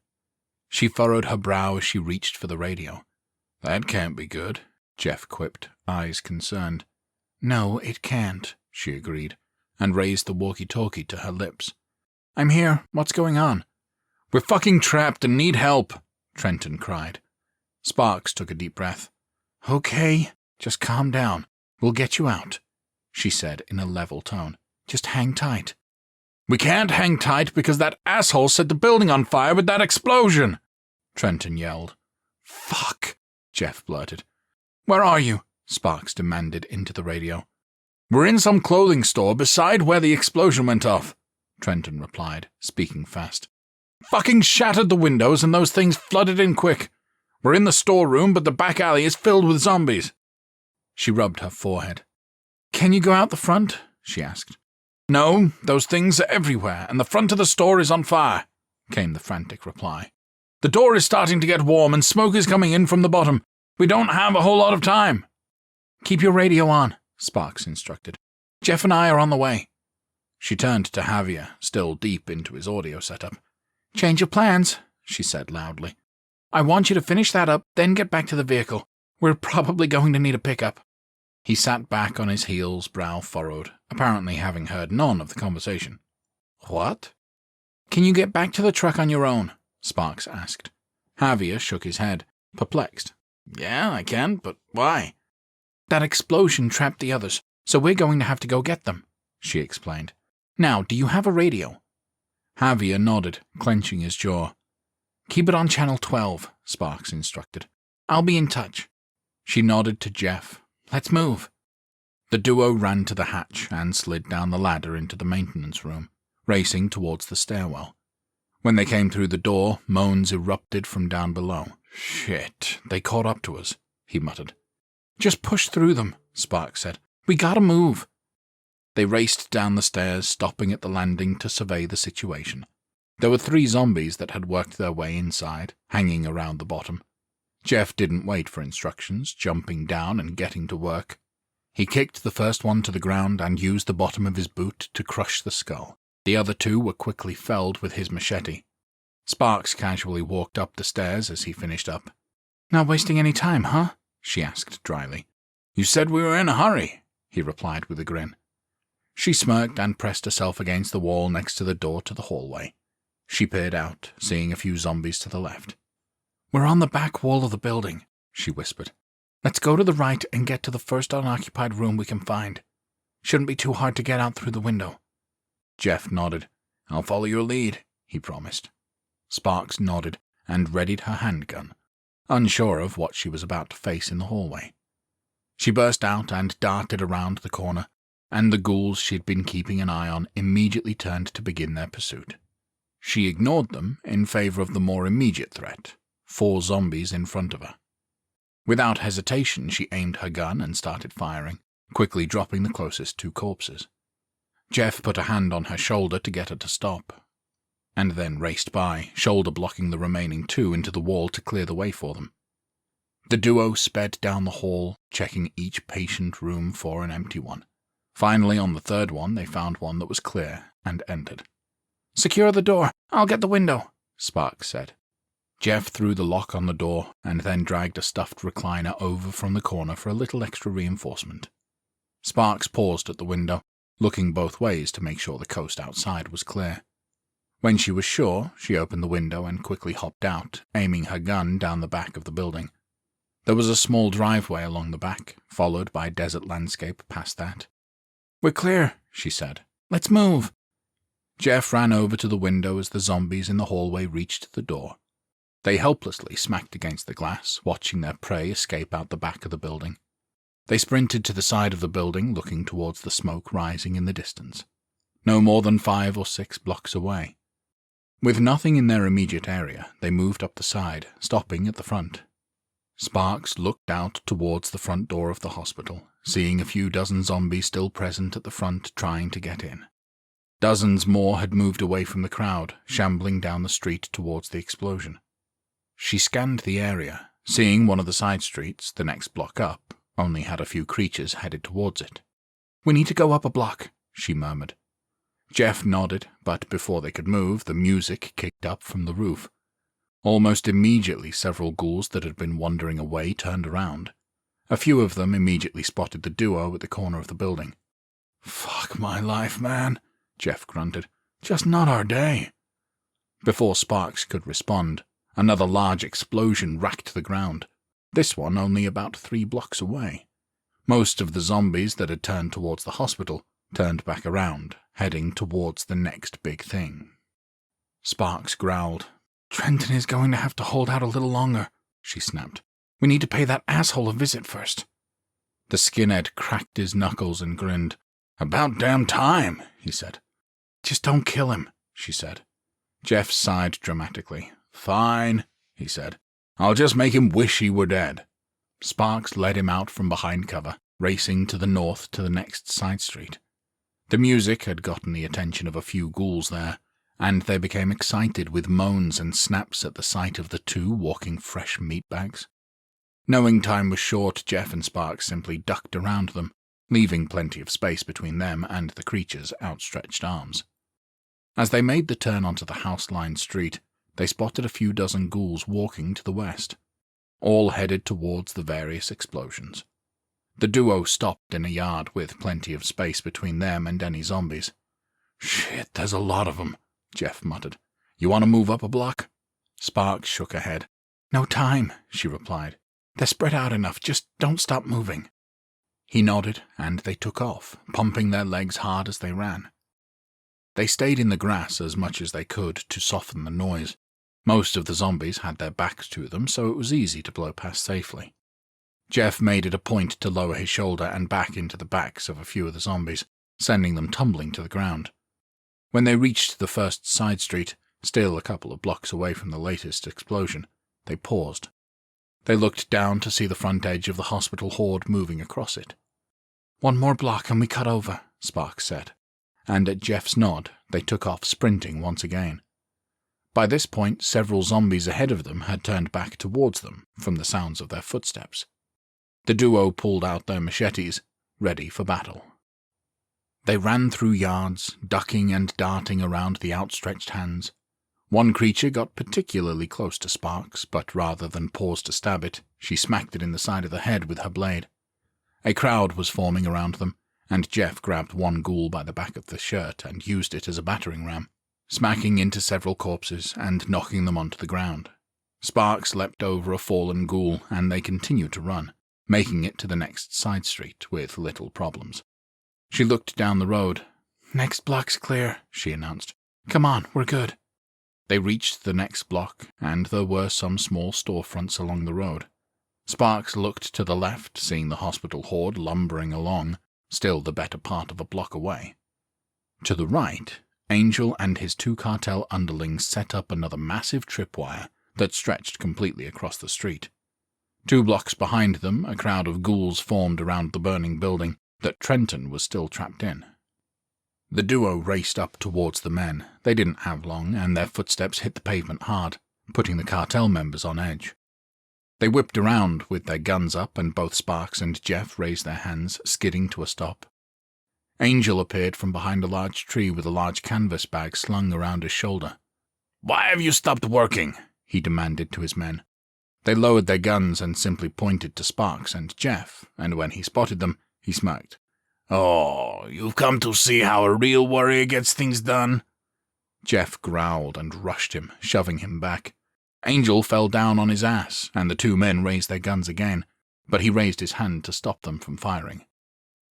She furrowed her brow as she reached for the radio. That can't be good, Jeff quipped, eyes concerned. No, it can't, she agreed, and raised the walkie-talkie to her lips. I'm here. What's going on? We're fucking trapped and need help, Trenton cried. Sparks took a deep breath. Okay, just calm down. We'll get you out, she said in a level tone. Just hang tight. We can't hang tight because that asshole set the building on fire with that explosion, Trenton yelled. Fuck, Jeff blurted. Where are you? Sparks demanded into the radio. We're in some clothing store beside where the explosion went off, Trenton replied, speaking fast. Fucking shattered the windows and those things flooded in quick. We're in the storeroom, but the back alley is filled with zombies. She rubbed her forehead. Can you go out the front? She asked. No, those things are everywhere, and the front of the store is on fire, came the frantic reply. The door is starting to get warm, and smoke is coming in from the bottom. We don't have a whole lot of time. Keep your radio on, Sparks instructed. Jeff and I are on the way. She turned to Javier, still deep into his audio setup. Change of plans, she said loudly. I want you to finish that up, then get back to the vehicle. We're probably going to need a pickup. He sat back on his heels, brow furrowed, apparently having heard none of the conversation. What? Can you get back to the truck on your own? Sparks asked. Javier shook his head, perplexed. Yeah, I can, but why? That explosion trapped the others, so we're going to have to go get them, she explained. Now, do you have a radio? Javier nodded, clenching his jaw. Keep it on channel 12, Sparks instructed. I'll be in touch. She nodded to Jeff. Let's move. The duo ran to the hatch and slid down the ladder into the maintenance room, racing towards the stairwell. When they came through the door, moans erupted from down below. Shit, they caught up to us, he muttered. Just push through them, Sparks said. We gotta move. They raced down the stairs, stopping at the landing to survey the situation. There were 3 zombies that had worked their way inside, hanging around the bottom. Jeff didn't wait for instructions, jumping down and getting to work. He kicked the first one to the ground and used the bottom of his boot to crush the skull. The other 2 were quickly felled with his machete. Sparks casually walked up the stairs as he finished up. Not wasting any time, huh? She asked dryly. You said we were in a hurry, he replied with a grin. She smirked and pressed herself against the wall next to the door to the hallway. She peered out, seeing a few zombies to the left. We're on the back wall of the building, she whispered. Let's go to the right and get to the first unoccupied room we can find. Shouldn't be too hard to get out through the window. Jeff nodded. I'll follow your lead, he promised. Sparks nodded and readied her handgun, unsure of what she was about to face in the hallway. She burst out and darted around the corner, and the ghouls she'd been keeping an eye on immediately turned to begin their pursuit. She ignored them in favor of the more immediate threat, 4 zombies in front of her. Without hesitation, she aimed her gun and started firing, quickly dropping the closest 2 corpses. Jeff put a hand on her shoulder to get her to stop, and then raced by, shoulder blocking the remaining 2 into the wall to clear the way for them. The duo sped down the hall, checking each patient room for an empty one. Finally, on the 3rd one, they found one that was clear and entered. Secure the door. I'll get the window, Sparks said. Jeff threw the lock on the door and then dragged a stuffed recliner over from the corner for a little extra reinforcement. Sparks paused at the window, looking both ways to make sure the coast outside was clear. When she was sure, she opened the window and quickly hopped out, aiming her gun down the back of the building. There was a small driveway along the back, followed by desert landscape past that. We're clear, she said. Let's move. Jeff ran over to the window as the zombies in the hallway reached the door. They helplessly smacked against the glass, watching their prey escape out the back of the building. They sprinted to the side of the building, looking towards the smoke rising in the distance, no more than 5 or 6 blocks away. With nothing in their immediate area, they moved up the side, stopping at the front. Sparks looked out towards the front door of the hospital, seeing a few dozen zombies still present at the front trying to get in. Dozens more had moved away from the crowd, shambling down the street towards the explosion. She scanned the area, seeing one of the side streets, the next block up, only had a few creatures headed towards it. We need to go up a block, she murmured. Jeff nodded, but before they could move, the music kicked up from the roof. Almost immediately, several ghouls that had been wandering away turned around. A few of them immediately spotted the duo at the corner of the building. Fuck my life, man, Jeff grunted. Just not our day. Before Sparks could respond, another large explosion racked the ground, this one only about 3 blocks away. Most of the zombies that had turned towards the hospital turned back around, heading towards the next big thing. Sparks growled. Trenton is going to have to hold out a little longer, she snapped. We need to pay that asshole a visit first. The skinhead cracked his knuckles and grinned. About damn time, he said. Just don't kill him, she said. Jeff sighed dramatically. Fine, he said. I'll just make him wish he were dead. Sparks led him out from behind cover, racing to the north to the next side street. The music had gotten the attention of a few ghouls there, and they became excited with moans and snaps at the sight of the two walking fresh meat bags. Knowing time was short, Jeff and Sparks simply ducked around them, leaving plenty of space between them and the creature's outstretched arms. As they made the turn onto the house-lined street, they spotted a few dozen ghouls walking to the west, all headed towards the various explosions. The duo stopped in a yard with plenty of space between them and any zombies. "Shit, there's a lot of them," Jeff muttered. "You want to move up a block?" Sparks shook her head. "No time," she replied. "They're spread out enough, just don't stop moving." He nodded, and they took off, pumping their legs hard as they ran. They stayed in the grass as much as they could to soften the noise. Most of the zombies had their backs to them, so it was easy to blow past safely. Jeff made it a point to lower his shoulder and back into the backs of a few of the zombies, sending them tumbling to the ground. When they reached the first side street, still a couple of blocks away from the latest explosion, they paused. They looked down to see the front edge of the hospital horde moving across it. "One more block and we cut over," Sparks said, and at Jeff's nod, they took off sprinting once again. By this point, several zombies ahead of them had turned back towards them from the sounds of their footsteps. The duo pulled out their machetes, ready for battle. They ran through yards, ducking and darting around the outstretched hands. One creature got particularly close to Sparks, but rather than pause to stab it, she smacked it in the side of the head with her blade. A crowd was forming around them, and Jeff grabbed one ghoul by the back of the shirt and used it as a battering ram, smacking into several corpses and knocking them onto the ground. Sparks leapt over a fallen ghoul, and they continued to run, making it to the next side street with little problems. She looked down the road. "Next block's clear," she announced. "Come on, we're good." They reached the next block, and there were some small storefronts along the road. Sparks looked to the left, seeing the hospital horde lumbering along, still the better part of a block away. To the right, Angel and his two cartel underlings set up another massive tripwire that stretched completely across the street. 2 blocks behind them, a crowd of ghouls formed around the burning building that Trenton was still trapped in. The duo raced up towards the men. They didn't have long, and their footsteps hit the pavement hard, putting the cartel members on edge. They whipped around with their guns up, and both Sparks and Jeff raised their hands, skidding to a stop. Angel appeared from behind a large tree with a large canvas bag slung around his shoulder. "Why have you stopped working?" he demanded to his men. They lowered their guns and simply pointed to Sparks and Jeff, and when he spotted them, he smirked. "Oh, you've come to see how a real warrior gets things done?" Jeff growled and rushed him, shoving him back. Angel fell down on his ass, and the 2 men raised their guns again, but he raised his hand to stop them from firing.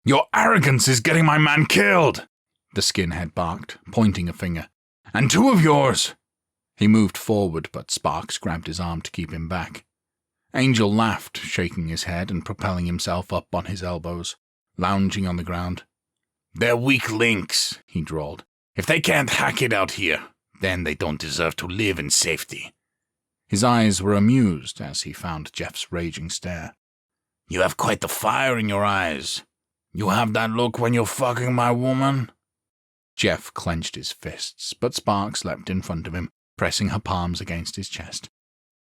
"Your arrogance is getting my man killed!" the skinhead barked, pointing a finger. "And 2 of yours!" He moved forward, but Sparks grabbed his arm to keep him back. Angel laughed, shaking his head and propelling himself up on his elbows, lounging on the ground. "They're weak links," he drawled. "If they can't hack it out here, then they don't deserve to live in safety." His eyes were amused as he found Jeff's raging stare. "You have quite the fire in your eyes. You have that look when you're fucking my woman?" Jeff clenched his fists, but Sparks leapt in front of him, pressing her palms against his chest.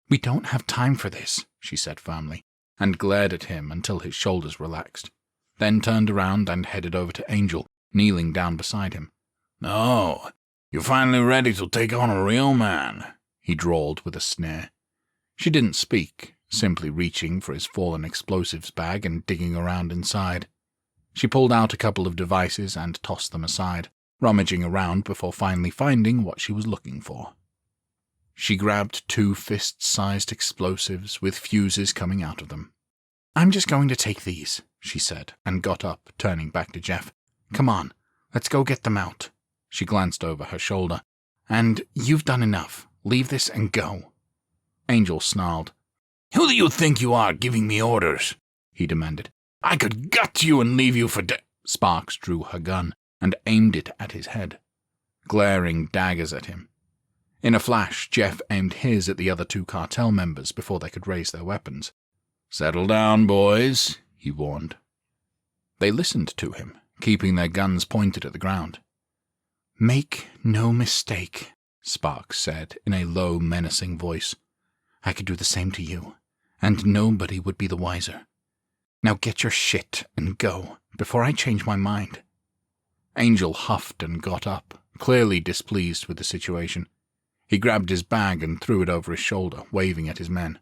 "We don't have time for this," she said firmly, and glared at him until his shoulders relaxed, then turned around and headed over to Angel, kneeling down beside him. "Oh, you're finally ready to take on a real man," he drawled with a sneer. She didn't speak, simply reaching for his fallen explosives bag and digging around inside. She pulled out a couple of devices and tossed them aside, rummaging around before finally finding what she was looking for. She grabbed 2 fist-sized explosives with fuses coming out of them. "I'm just going to take these," she said, and got up, turning back to Jeff. "Come on, let's go get them out." She glanced over her shoulder. "And you've done enough. Leave this and go." Angel snarled. "Who do you think you are, giving me orders?" he demanded. "I could gut you and leave you for dead." Sparks drew her gun and aimed it at his head, glaring daggers at him. In a flash, Jeff aimed his at the other 2 cartel members before they could raise their weapons. "Settle down, boys," he warned. They listened to him, keeping their guns pointed at the ground. "Make no mistake," Sparks said in a low, menacing voice. "I could do the same to you, and nobody would be the wiser. Now get your shit and go, before I change my mind." Angel huffed and got up, clearly displeased with the situation. He grabbed his bag and threw it over his shoulder, waving at his men.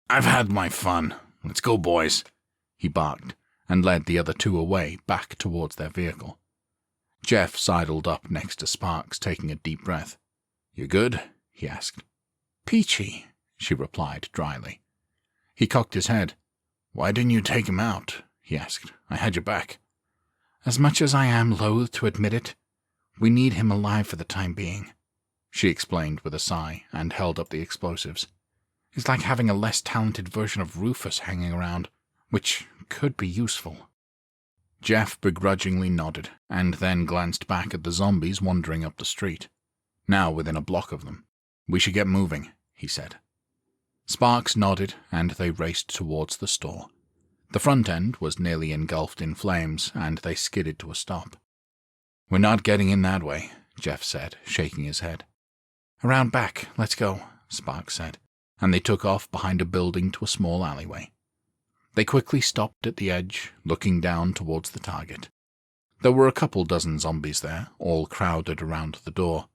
"I've had my fun. Let's go, boys," he barked, and led the other two away, back towards their vehicle. Jeff sidled up next to Sparks, taking a deep breath. "You good?" he asked. "Peachy," she replied dryly. He cocked his head. "Why didn't you take him out?" he asked. "I had your back." "As much as I am loath to admit it, we need him alive for the time being," she explained with a sigh, and held up the explosives. "It's like having a less talented version of Rufus hanging around, which could be useful." Jeff begrudgingly nodded, and then glanced back at the zombies wandering up the street, now within a block of them. "We should get moving," he said. Sparks nodded, and they raced towards the store. The front end was nearly engulfed in flames, and they skidded to a stop. "We're not getting in that way," Jeff said, shaking his head. "Around back, let's go," Sparks said, and they took off behind a building to a small alleyway. They quickly stopped at the edge, looking down towards the target. There were a couple dozen zombies there, all crowded around the door.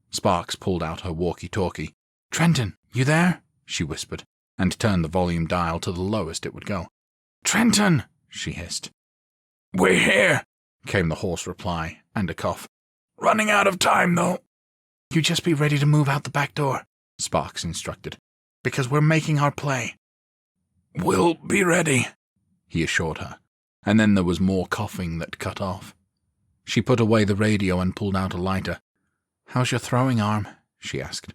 Sparks pulled out her walkie-talkie. "Trenton, you there?" she whispered, and turned the volume dial to the lowest it would go. "Trenton!" she hissed. "We're here," came the hoarse reply, and a cough. "Running out of time, though." "You just be ready to move out the back door," Sparks instructed, "because we're making our play." "We'll be ready," he assured her, and then there was more coughing that cut off. She put away the radio and pulled out a lighter. "How's your throwing arm?" she asked.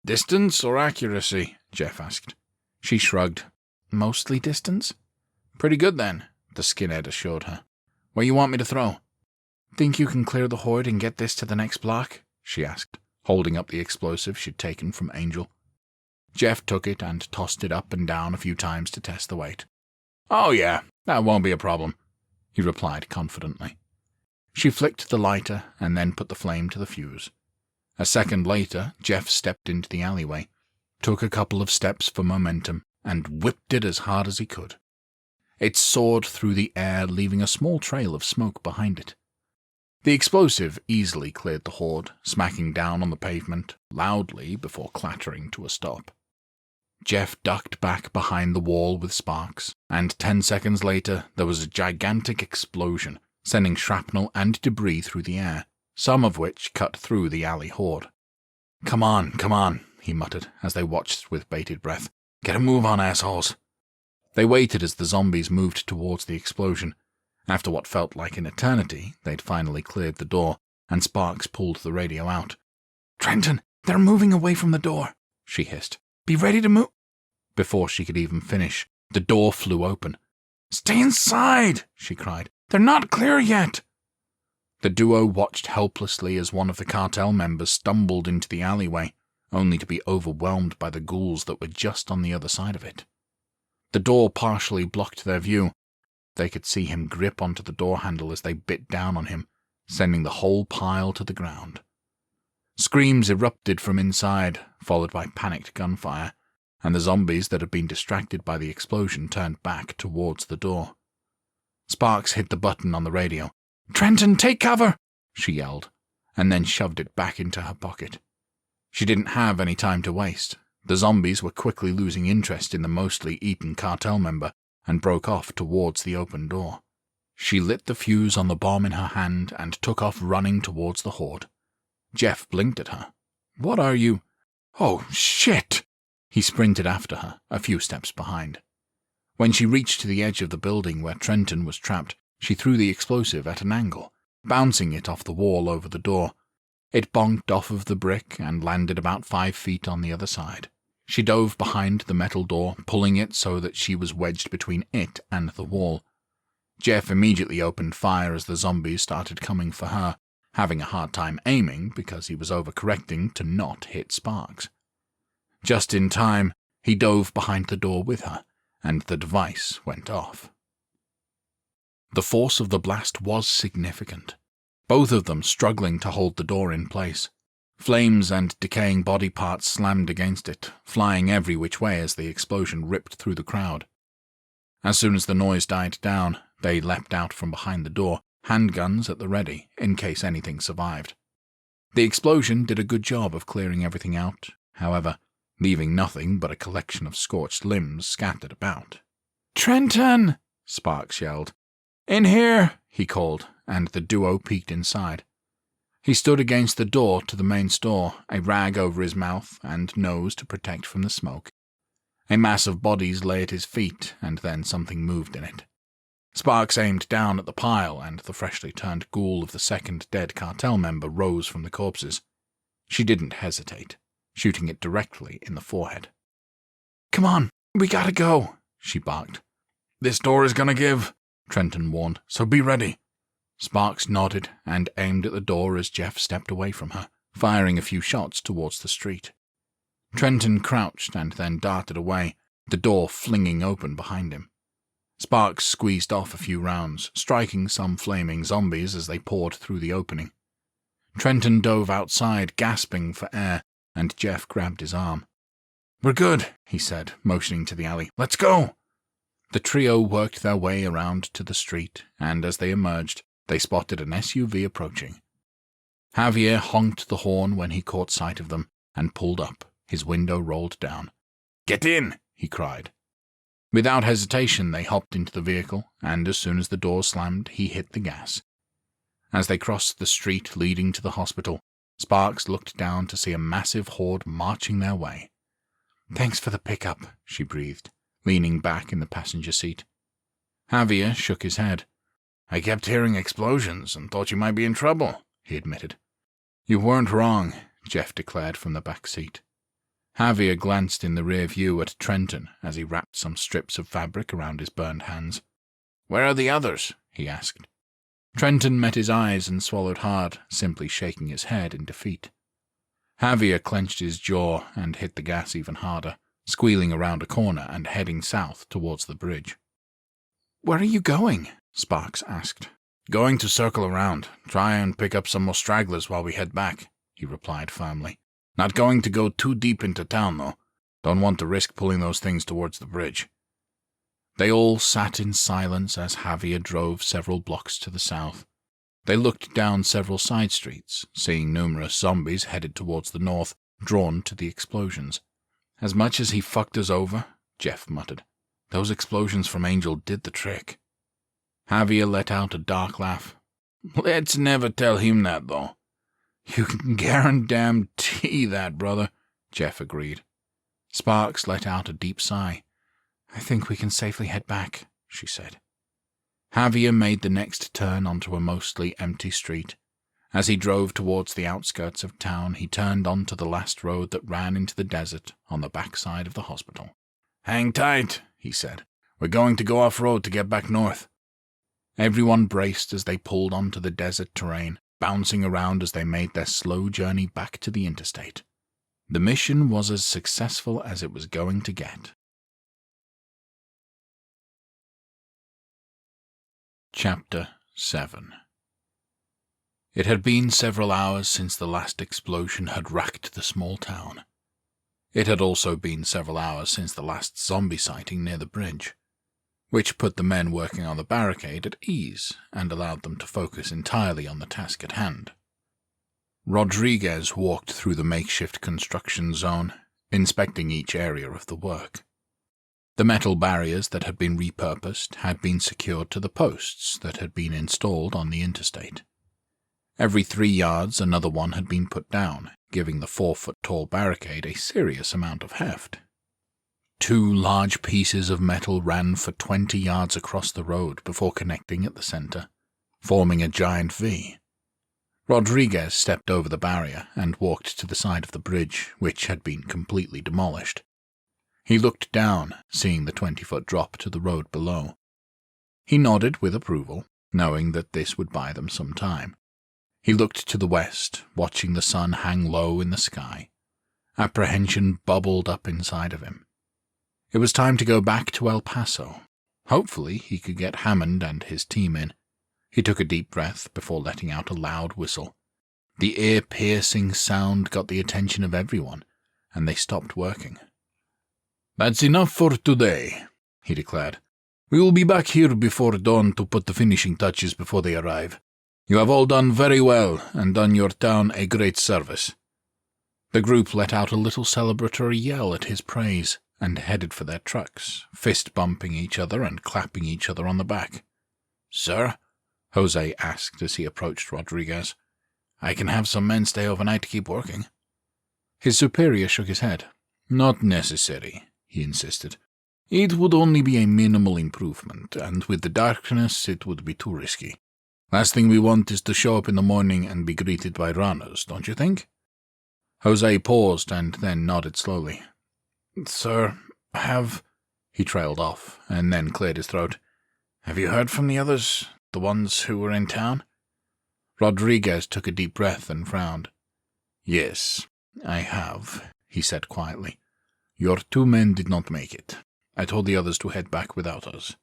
"Distance or accuracy?" Jeff asked. She shrugged. "Mostly distance?" "Pretty good, then," the skinhead assured her. "Where you want me to throw?" "Think you can clear the horde and get this to the next block?" she asked, holding up the explosive she'd taken from Angel. Jeff took it and tossed it up and down a few times to test the weight. "Oh, yeah, that won't be a problem," he replied confidently. She flicked the lighter and then put the flame to the fuse. A second later, Jeff stepped into the alleyway, took a couple of steps for momentum, and whipped it as hard as he could. It soared through the air, leaving a small trail of smoke behind it. The explosive easily cleared the horde, smacking down on the pavement loudly before clattering to a stop. Jeff ducked back behind the wall with Sparks, and 10 seconds later there was a gigantic explosion, sending shrapnel and debris through the air, some of which cut through the alley horde. Come on, he muttered as they watched with bated breath. "Get a move on, assholes." They waited as the zombies moved towards the explosion. After what felt like an eternity, they'd finally cleared the door, and Sparks pulled the radio out. "Trenton, they're moving away from the door," she hissed. "Be ready to move." Before she could even finish, the door flew open. "Stay inside!" she cried. "They're not clear yet." The duo watched helplessly as one of the cartel members stumbled into the alleyway, only to be overwhelmed by the ghouls that were just on the other side of it. The door partially blocked their view. They could see him grip onto the door handle as they bit down on him, sending the whole pile to the ground. Screams erupted from inside, followed by panicked gunfire, and the zombies that had been distracted by the explosion turned back towards the door. Sparks hit the button on the radio. "Trenton, take cover!" she yelled, and then shoved it back into her pocket. She didn't have any time to waste. The zombies were quickly losing interest in the mostly eaten cartel member and broke off towards the open door. She lit the fuse on the bomb in her hand and took off running towards the horde. Jeff blinked at her. "What are you—" "Oh, shit!" He sprinted after her, a few steps behind. When she reached the edge of the building where Trenton was trapped, she threw the explosive at an angle, bouncing it off the wall over the door. It bonked off of the brick and landed about 5 feet on the other side. She dove behind the metal door, pulling it so that she was wedged between it and the wall. Jeff immediately opened fire as the zombies started coming for her, having a hard time aiming because he was overcorrecting to not hit Sparks. Just in time, he dove behind the door with her, and the device went off. The force of the blast was significant, both of them struggling to hold the door in place. Flames and decaying body parts slammed against it, flying every which way as the explosion ripped through the crowd. As soon as the noise died down, they leapt out from behind the door, handguns at the ready, in case anything survived. The explosion did a good job of clearing everything out, however, leaving nothing but a collection of scorched limbs scattered about. "Trenton!" Sparks yelled. "In here!" he called, and the duo peeked inside. He stood against the door to the main store, a rag over his mouth and nose to protect from the smoke. A mass of bodies lay at his feet, and then something moved in it. Sparks aimed down at the pile, and the freshly turned ghoul of the second dead cartel member rose from the corpses. She didn't hesitate, shooting it directly in the forehead. "Come on, we gotta go," she barked. "This door is gonna give," Trenton warned, "so be ready." Sparks nodded and aimed at the door as Jeff stepped away from her, firing a few shots towards the street. Trenton crouched and then darted away, the door flinging open behind him. Sparks squeezed off a few rounds, striking some flaming zombies as they poured through the opening. Trenton dove outside, gasping for air, and Jeff grabbed his arm. "We're good," he said, motioning to the alley. "Let's go!" The trio worked their way around to the street, and as they emerged, they spotted an SUV approaching. Javier honked the horn when he caught sight of them and pulled up, his window rolled down. "Get in!" he cried. Without hesitation, they hopped into the vehicle, and as soon as the door slammed, he hit the gas. As they crossed the street leading to the hospital, Sparks looked down to see a massive horde marching their way. "Thanks for the pickup," she breathed, leaning back in the passenger seat. Javier shook his head. "I kept hearing explosions and thought you might be in trouble," he admitted. "You weren't wrong," Jeff declared from the back seat. Javier glanced in the rear view at Trenton as he wrapped some strips of fabric around his burned hands. "Where are the others?" he asked. Trenton met his eyes and swallowed hard, simply shaking his head in defeat. Javier clenched his jaw and hit the gas even harder, squealing around a corner and heading south towards the bridge. "Where are you going?" Sparks asked. "Going to circle around, try and pick up some more stragglers while we head back," he replied firmly. "Not going to go too deep into town, though. Don't want to risk pulling those things towards the bridge." They all sat in silence as Javier drove several blocks to the south. They looked down several side streets, seeing numerous zombies headed towards the north, drawn to the explosions. "As much as he fucked us over," Jeff muttered, "those explosions from Angel did the trick." Javier let out a dark laugh. "Let's never tell him that, though." "You can guarantee that, brother," Jeff agreed. Sparks let out a deep sigh. "I think we can safely head back," she said. Javier made the next turn onto a mostly empty street. As he drove towards the outskirts of town, he turned onto the last road that ran into the desert on the backside of the hospital. "Hang tight," he said. "We're going to go off-road to get back north." Everyone braced as they pulled onto the desert terrain, bouncing around as they made their slow journey back to the interstate. The mission was as successful as it was going to get. Chapter 7. It had been several hours since the last explosion had racked the small town. It had also been several hours since the last zombie sighting near the bridge, which put the men working on the barricade at ease and allowed them to focus entirely on the task at hand. Rodriguez walked through the makeshift construction zone, inspecting each area of the work. The metal barriers that had been repurposed had been secured to the posts that had been installed on the interstate. Every 3 yards another one had been put down, giving the 4-foot-tall barricade a serious amount of heft. 2 large pieces of metal ran for 20 yards across the road before connecting at the center, forming a giant V. Rodriguez stepped over the barrier and walked to the side of the bridge, which had been completely demolished. He looked down, seeing the 20-foot drop to the road below. He nodded with approval, knowing that this would buy them some time. He looked to the west, watching the sun hang low in the sky. Apprehension bubbled up inside of him. It was time to go back to El Paso. Hopefully he could get Hammond and his team in. He took a deep breath before letting out a loud whistle. The ear-piercing sound got the attention of everyone, and they stopped working. "That's enough for today," he declared. "We will be back here before dawn to put the finishing touches before they arrive. You have all done very well and done your town a great service." The group let out a little celebratory yell at his praise and headed for their trucks, fist-bumping each other and clapping each other on the back. "Sir?" Jose asked as he approached Rodriguez. "I can have some men stay overnight to keep working." His superior shook his head. "Not necessary," he insisted. "It would only be a minimal improvement, and with the darkness it would be too risky. Last thing we want is to show up in the morning and be greeted by runners, don't you think?" Jose paused and then nodded slowly. "Sir, he trailed off, and then cleared his throat. "Have you heard from the others, the ones who were in town?" Rodriguez took a deep breath and frowned. "Yes, I have," he said quietly. "Your 2 men did not make it. I told the others to head back without us."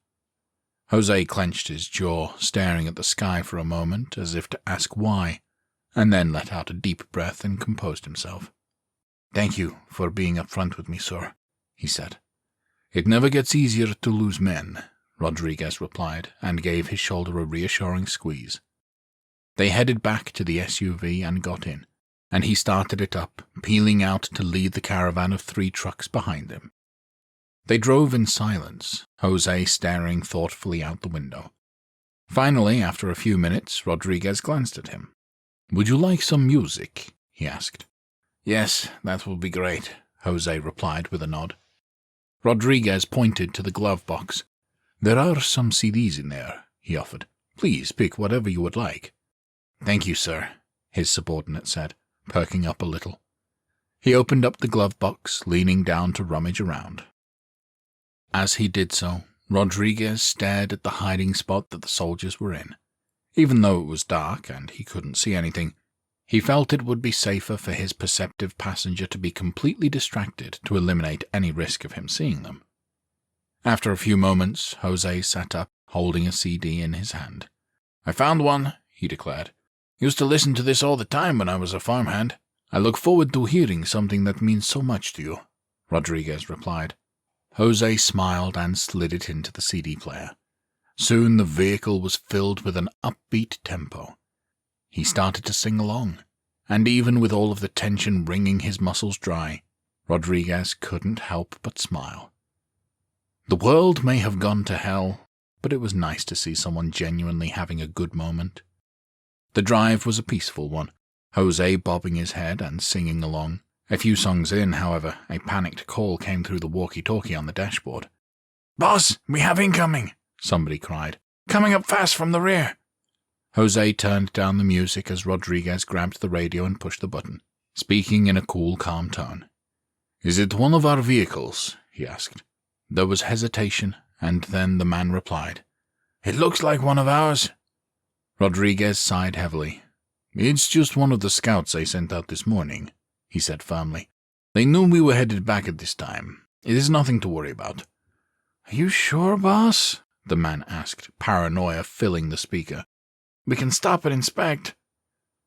Jose clenched his jaw, staring at the sky for a moment as if to ask why, and then let out a deep breath and composed himself. "Thank you for being up front with me, sir," he said. "It never gets easier to lose men," Rodriguez replied, and gave his shoulder a reassuring squeeze. They headed back to the SUV and got in, and he started it up, peeling out to lead the caravan of 3 trucks behind him. They drove in silence, Jose staring thoughtfully out the window. Finally, after a few minutes, Rodriguez glanced at him. "Would you like some music?" he asked. "Yes, that will be great," Jose replied with a nod. Rodriguez pointed to the glove box. "There are some CDs in there," he offered. "Please pick whatever you would like." "Thank you, sir," his subordinate said, perking up a little. He opened up the glove box, leaning down to rummage around. As he did so, Rodriguez stared at the hiding spot that the soldiers were in. Even though it was dark and he couldn't see anything, he felt it would be safer for his perceptive passenger to be completely distracted to eliminate any risk of him seeing them. After a few moments, Jose sat up, holding a CD in his hand. "I found one," he declared. "Used to listen to this all the time when I was a farmhand. I look forward to hearing something that means so much to you," Rodriguez replied. Jose smiled and slid it into the CD player. Soon the vehicle was filled with an upbeat tempo. He started to sing along, and even with all of the tension wringing his muscles dry, Rodriguez couldn't help but smile. The world may have gone to hell, but it was nice to see someone genuinely having a good moment. The drive was a peaceful one, Jose bobbing his head and singing along. A few songs in, however, a panicked call came through the walkie-talkie on the dashboard. "Boss, we have incoming!" somebody cried. "Coming up fast from the rear!" Jose turned down the music as Rodriguez grabbed the radio and pushed the button, speaking in a cool, calm tone. "Is it one of our vehicles?" he asked. There was hesitation, and then the man replied, "It looks like one of ours." Rodriguez sighed heavily. "It's just one of the scouts I sent out this morning," he said firmly. "They knew we were headed back at this time. It is nothing to worry about." "Are you sure, boss?" the man asked, paranoia filling the speaker. "We can stop and inspect."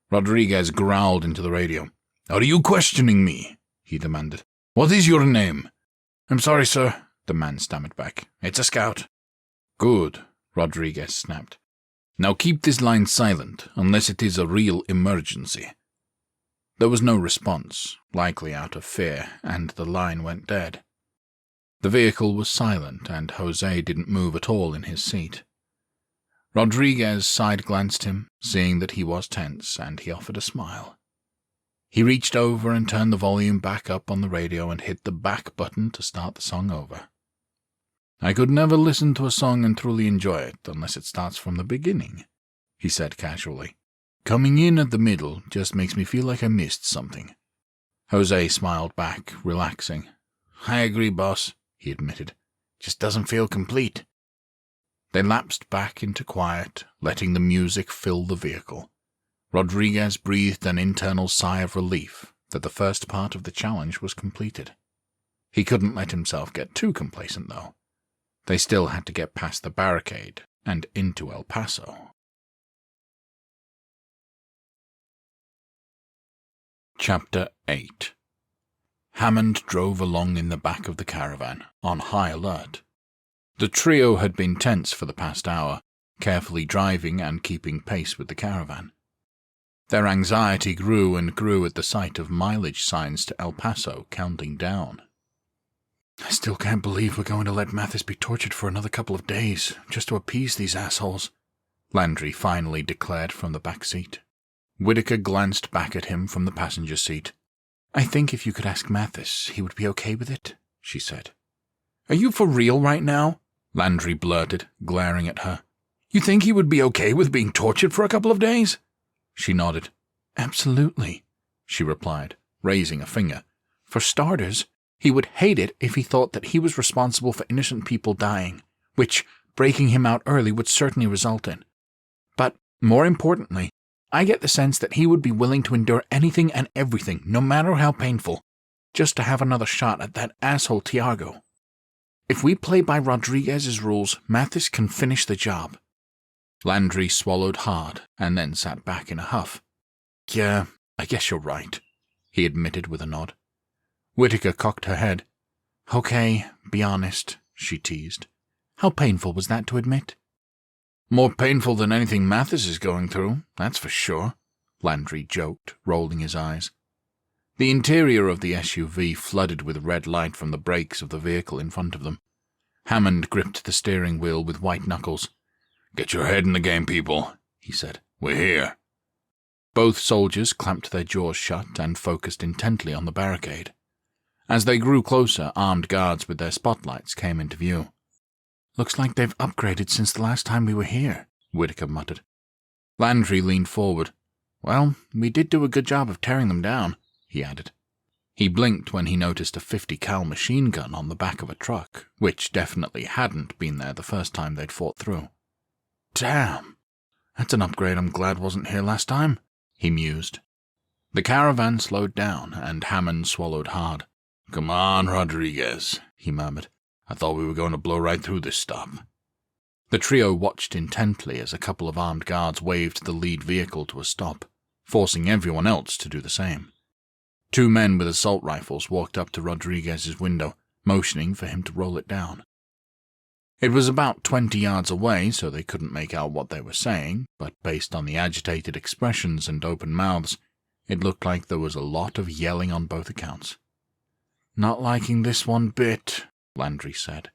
Rodriguez growled into the radio. "Are you questioning me?" he demanded. "What is your name?" "I'm sorry, sir," the man stammered back. "It's a scout." "Good," Rodriguez snapped. "Now keep this line silent, unless it is a real emergency." There was no response, likely out of fear, and the line went dead. The vehicle was silent, and Jose didn't move at all in his seat. Rodriguez side-glanced him, seeing that he was tense, and he offered a smile. He reached over and turned the volume back up on the radio and hit the back button to start the song over. "I could never listen to a song and truly enjoy it unless it starts from the beginning," he said casually. "Coming in at the middle just makes me feel like I missed something." Jose smiled back, relaxing. "I agree, boss," he admitted. "Just doesn't feel complete." They lapsed back into quiet, letting the music fill the vehicle. Rodriguez breathed an internal sigh of relief that the first part of the challenge was completed. He couldn't let himself get too complacent, though. They still had to get past the barricade and into El Paso. Chapter 8. Hammond drove along in the back of the caravan, on high alert. The trio had been tense for the past hour, carefully driving and keeping pace with the caravan. Their anxiety grew and grew at the sight of mileage signs to El Paso counting down. "I still can't believe we're going to let Mathis be tortured for another couple of days, just to appease these assholes," Landry finally declared from the back seat. Whitaker glanced back at him from the passenger seat. "I think if you could ask Mathis, he would be okay with it," she said. "Are you for real right now?" Landry blurted, glaring at her. "You think he would be okay with being tortured for a couple of days?" She nodded. "Absolutely," she replied, raising a finger. "For starters, he would hate it if he thought that he was responsible for innocent people dying, which breaking him out early would certainly result in. But, more importantly, I get the sense that he would be willing to endure anything and everything, no matter how painful, just to have another shot at that asshole Tiago. If we play by Rodriguez's rules, Mathis can finish the job." Landry swallowed hard and then sat back in a huff. "Yeah, I guess you're right," he admitted with a nod. Whitaker cocked her head. "Okay, be honest," she teased. "How painful was that to admit?" "More painful than anything Mathis is going through, that's for sure," Landry joked, rolling his eyes. The interior of the SUV flooded with red light from the brakes of the vehicle in front of them. Hammond gripped the steering wheel with white knuckles. "Get your head in the game, people," he said. "We're here." Both soldiers clamped their jaws shut and focused intently on the barricade. As they grew closer, armed guards with their spotlights came into view. "Looks like they've upgraded since the last time we were here," Whitaker muttered. Landry leaned forward. "Well, we did do a good job of tearing them down," he added. He blinked when he noticed a 50 cal machine gun on the back of a truck, which definitely hadn't been there the first time they'd fought through. "Damn, that's an upgrade I'm glad wasn't here last time," he mused. The caravan slowed down, and Hammond swallowed hard. "Come on, Rodriguez," he murmured. "I thought we were going to blow right through this stop." The trio watched intently as a couple of armed guards waved the lead vehicle to a stop, forcing everyone else to do the same. 2 men with assault rifles walked up to Rodriguez's window, motioning for him to roll it down. It was about 20 yards away, so they couldn't make out what they were saying, but based on the agitated expressions and open mouths, it looked like there was a lot of yelling on both accounts. "Not liking this one bit," Landry said.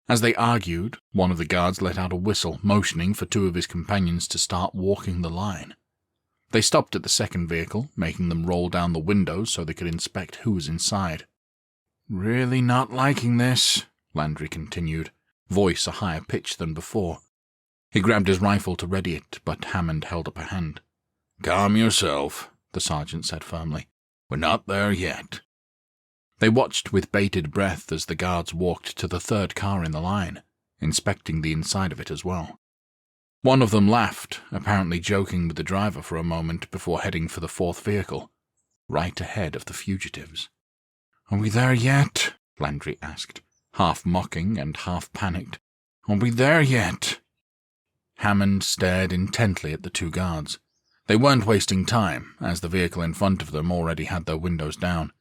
As they argued, one of the guards let out a whistle, motioning for 2 of his companions to start walking the line. They stopped at the second vehicle, making them roll down the windows so they could inspect who was inside. "Really not liking this," Landry continued, voice a higher pitch than before. He grabbed his rifle to ready it, but Hammond held up a hand. "Calm yourself," the sergeant said firmly. "We're not there yet." They watched with bated breath as the guards walked to the 3rd car in the line, inspecting the inside of it as well. One of them laughed, apparently joking with the driver for a moment before heading for the 4th vehicle, right ahead of the fugitives. "Are we there yet?" Landry asked, half mocking and half panicked. "Are we there yet?" Hammond stared intently at the 2 guards. They weren't wasting time, as the vehicle in front of them already had their windows down.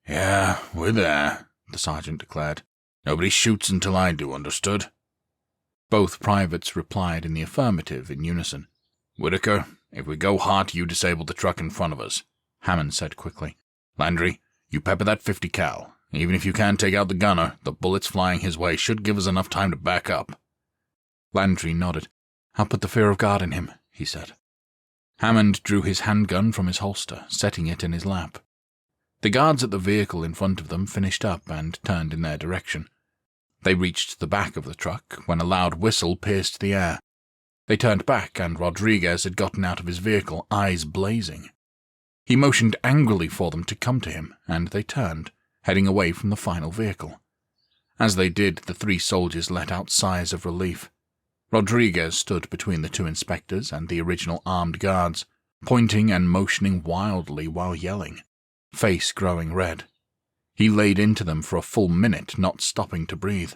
"Yeah, we're there," the sergeant declared. "Nobody shoots until I do, understood?" Both privates replied in the affirmative in unison. "Whitaker, if we go hot, you disable the truck in front of us," Hammond said quickly. "Landry, you pepper that 50 cal. Even if you can't take out the gunner, the bullets flying his way should give us enough time to back up." Landry nodded. "I'll put the fear of God in him," he said. Hammond drew his handgun from his holster, setting it in his lap. The guards at the vehicle in front of them finished up and turned in their direction. They reached the back of the truck when a loud whistle pierced the air. They turned back, and Rodriguez had gotten out of his vehicle, eyes blazing. He motioned angrily for them to come to him, and they turned, heading away from the final vehicle. As they did, the 3 soldiers let out sighs of relief. Rodriguez stood between the 2 inspectors and the original armed guards, pointing and motioning wildly while yelling, face growing red. He laid into them for a full minute, not stopping to breathe.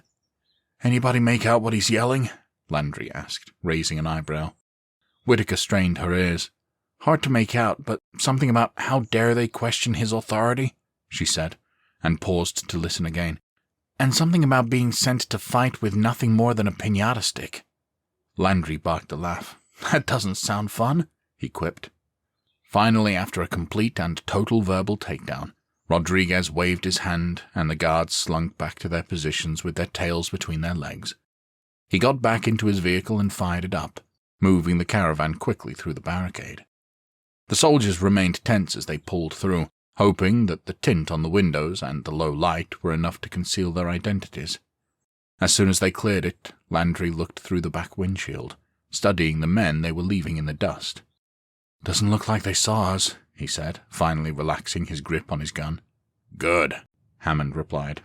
Anybody make out what he's yelling? Landry asked, raising an eyebrow. Whitaker strained her ears. Hard to make out, but something about how dare they question his authority, she said, and paused to listen again. And something about being sent to fight with nothing more than a piñata stick. Landry barked a laugh. That doesn't sound fun, he quipped. Finally, after a complete and total verbal takedown, Rodriguez waved his hand, and the guards slunk back to their positions with their tails between their legs. He got back into his vehicle and fired it up, moving the caravan quickly through the barricade. The soldiers remained tense as they pulled through, hoping that the tint on the windows and the low light were enough to conceal their identities. As soon as they cleared it, Landry looked through the back windshield, studying the men they were leaving in the dust. "Doesn't look like they saw us," he said, finally relaxing his grip on his gun. "Good," Hammond replied.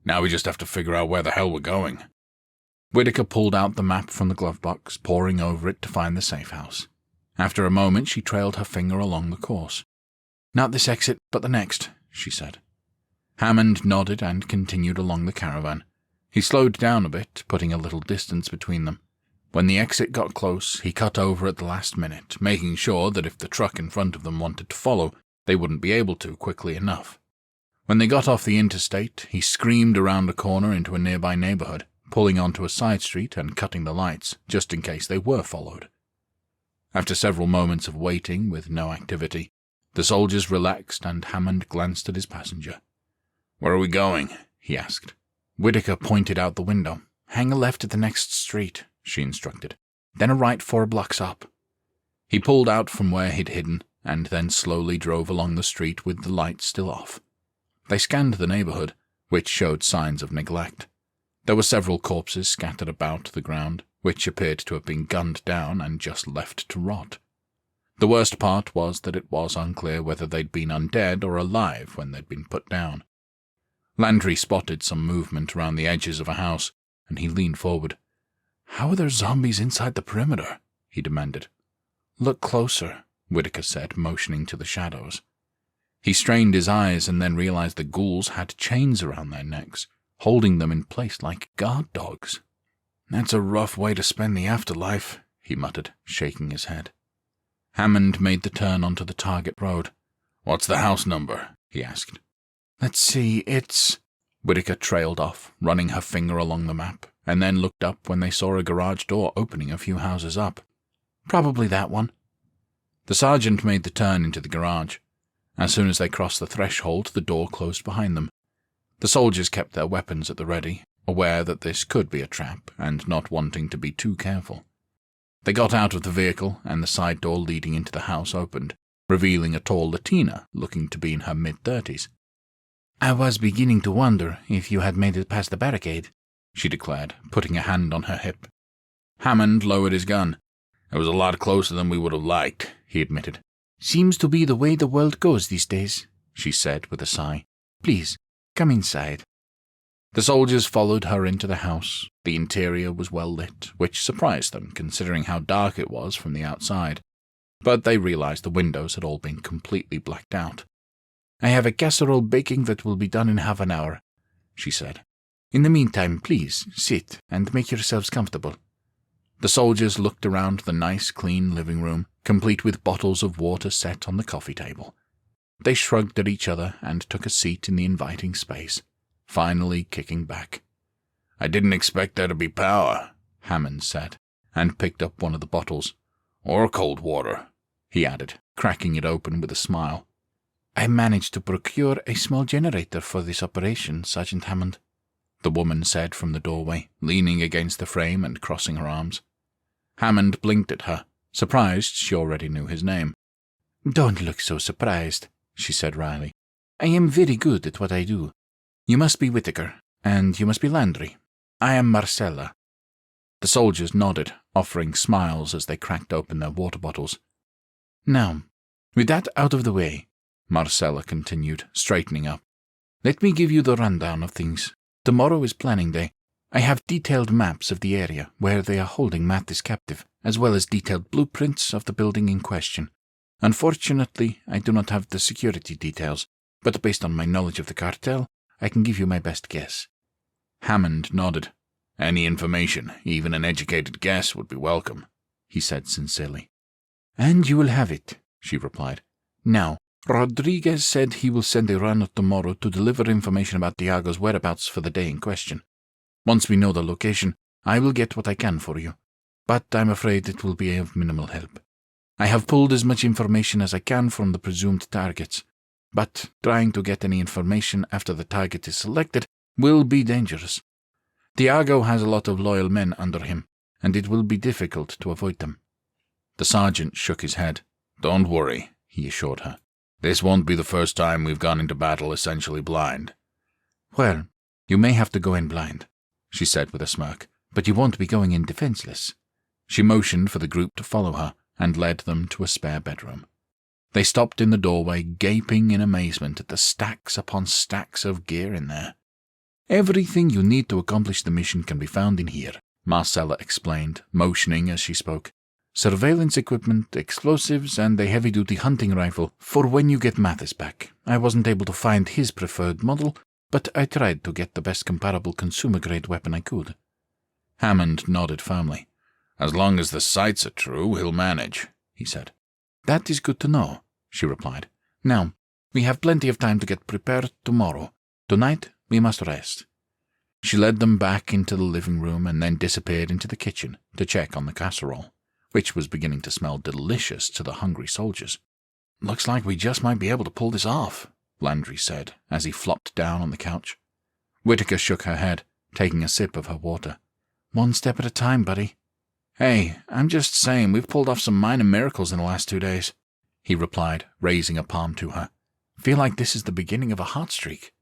"Now we just have to figure out where the hell we're going." Whitaker pulled out the map from the glove box, poring over it to find the safe house. After a moment, she trailed her finger along the course. "Not this exit, but the next," she said. Hammond nodded and continued along the caravan. He slowed down a bit, putting a little distance between them. When the exit got close, he cut over at the last minute, making sure that if the truck in front of them wanted to follow, they wouldn't be able to quickly enough. When they got off the interstate, he screamed around a corner into a nearby neighborhood, pulling onto a side street and cutting the lights, just in case they were followed. After several moments of waiting with no activity, the soldiers relaxed and Hammond glanced at his passenger. "Where are we going?" he asked. Whitaker pointed out the window. "Hang a left at the next street," she instructed. "Then a right 4 blocks up." He pulled out from where he'd hidden, and then slowly drove along the street with the lights still off. They scanned the neighborhood, which showed signs of neglect. There were several corpses scattered about the ground, which appeared to have been gunned down and just left to rot. The worst part was that it was unclear whether they'd been undead or alive when they'd been put down. Landry spotted some movement around the edges of a house, and he leaned forward. "How are there zombies inside the perimeter?" he demanded. "Look closer," Whitaker said, motioning to the shadows. He strained his eyes and then realized the ghouls had chains around their necks, holding them in place like guard dogs. "That's a rough way to spend the afterlife," he muttered, shaking his head. Hammond made the turn onto the target road. "What's the house number?" he asked. "Let's see, it's—" Whitaker trailed off, running her finger along the map, and then looked up when they saw a garage door opening a few houses up. "Probably that one." The sergeant made the turn into the garage. As soon as they crossed the threshold, the door closed behind them. The soldiers kept their weapons at the ready, aware that this could be a trap, and not wanting to be too careful. They got out of the vehicle, and the side door leading into the house opened, revealing a tall Latina looking to be in her mid-30s. "I was beginning to wonder if you had made it past the barricade," she declared, putting a hand on her hip. Hammond lowered his gun. "It was a lot closer than we would have liked," he admitted. "Seems to be the way the world goes these days," she said with a sigh. "Please, come inside." The soldiers followed her into the house. The interior was well lit, which surprised them considering how dark it was from the outside, but they realized the windows had all been completely blacked out. "I have a casserole baking that will be done in half an hour," she said. "In the meantime, please sit and make yourselves comfortable." The soldiers looked around the nice, clean living room, complete with bottles of water set on the coffee table. They shrugged at each other and took a seat in the inviting space, finally kicking back. "I didn't expect there to be power," Hammond said, and picked up one of the bottles. "Or cold water," he added, cracking it open with a smile. "I managed to procure a small generator for this operation, Sergeant Hammond," the woman said from the doorway, leaning against the frame and crossing her arms. Hammond blinked at her, surprised she already knew his name. "Don't look so surprised," she said wryly. "I am very good at what I do. You must be Whitaker, and you must be Landry. I am Marcella." The soldiers nodded, offering smiles as they cracked open their water bottles. "Now, with that out of the way," Marcella continued, straightening up, "let me give you the rundown of things. Tomorrow is planning day. I have detailed maps of the area where they are holding Mathis captive, as well as detailed blueprints of the building in question. Unfortunately, I do not have the security details, but based on my knowledge of the cartel, I can give you my best guess." Hammond nodded. Any information, even an educated guess, would be welcome, he said sincerely. And you will have it, she replied. Now, Rodriguez said he will send a runner tomorrow to deliver information about Diago's whereabouts for the day in question. Once we know the location, I will get what I can for you, but I'm afraid it will be of minimal help. I have pulled as much information as I can from the presumed targets, but trying to get any information after the target is selected will be dangerous. Diago has a lot of loyal men under him, and it will be difficult to avoid them. The sergeant shook his head. Don't worry, he assured her. This won't be the first time we've gone into battle essentially blind. Well, you may have to go in blind, she said with a smirk, but you won't be going in defenseless. She motioned for the group to follow her and led them to a spare bedroom. They stopped in the doorway, gaping in amazement at the stacks upon stacks of gear in there. Everything you need to accomplish the mission can be found in here, Marcella explained, motioning as she spoke. Surveillance equipment, explosives, and a heavy-duty hunting rifle for when you get Mathis back. I wasn't able to find his preferred model, but I tried to get the best comparable consumer-grade weapon I could. Hammond nodded firmly. As long as the sights are true, he'll manage, he said. That is good to know, she replied. Now, we have plenty of time to get prepared tomorrow. Tonight, we must rest. She led them back into the living room and then disappeared into the kitchen to check on the casserole, which was beginning to smell delicious to the hungry soldiers. Looks like we just might be able to pull this off, Landry said as he flopped down on the couch. Whitaker shook her head, taking a sip of her water. One step at a time, buddy. Hey, I'm just saying we've pulled off some minor miracles in the last 2 days, he replied, raising a palm to her. Feel like this is the beginning of a hot streak.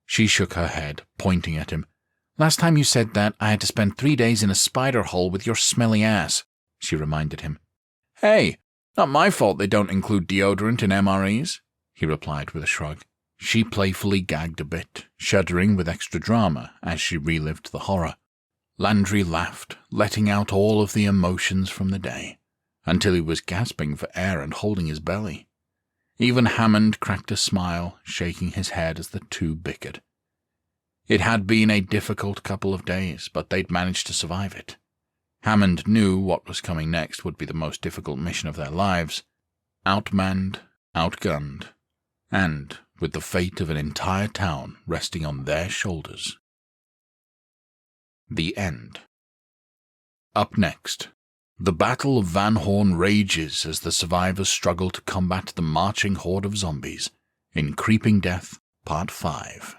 She shook her head, pointing at him. Last time you said that, I had to spend 3 days in a spider hole with your smelly ass, she reminded him. Hey, not my fault they don't include deodorant in MREs, he replied with a shrug. She playfully gagged a bit, shuddering with extra drama as she relived the horror. Landry laughed, letting out all of the emotions from the day, until he was gasping for air and holding his belly. Even Hammond cracked a smile, shaking his head as the two bickered. It had been a difficult couple of days, but they'd managed to survive it. Hammond knew what was coming next would be the most difficult mission of their lives. Outmanned, outgunned, and with the fate of an entire town resting on their shoulders. The end. Up next, the Battle of Van Horn rages as the survivors struggle to combat the marching horde of zombies in Creeping Death Part 5.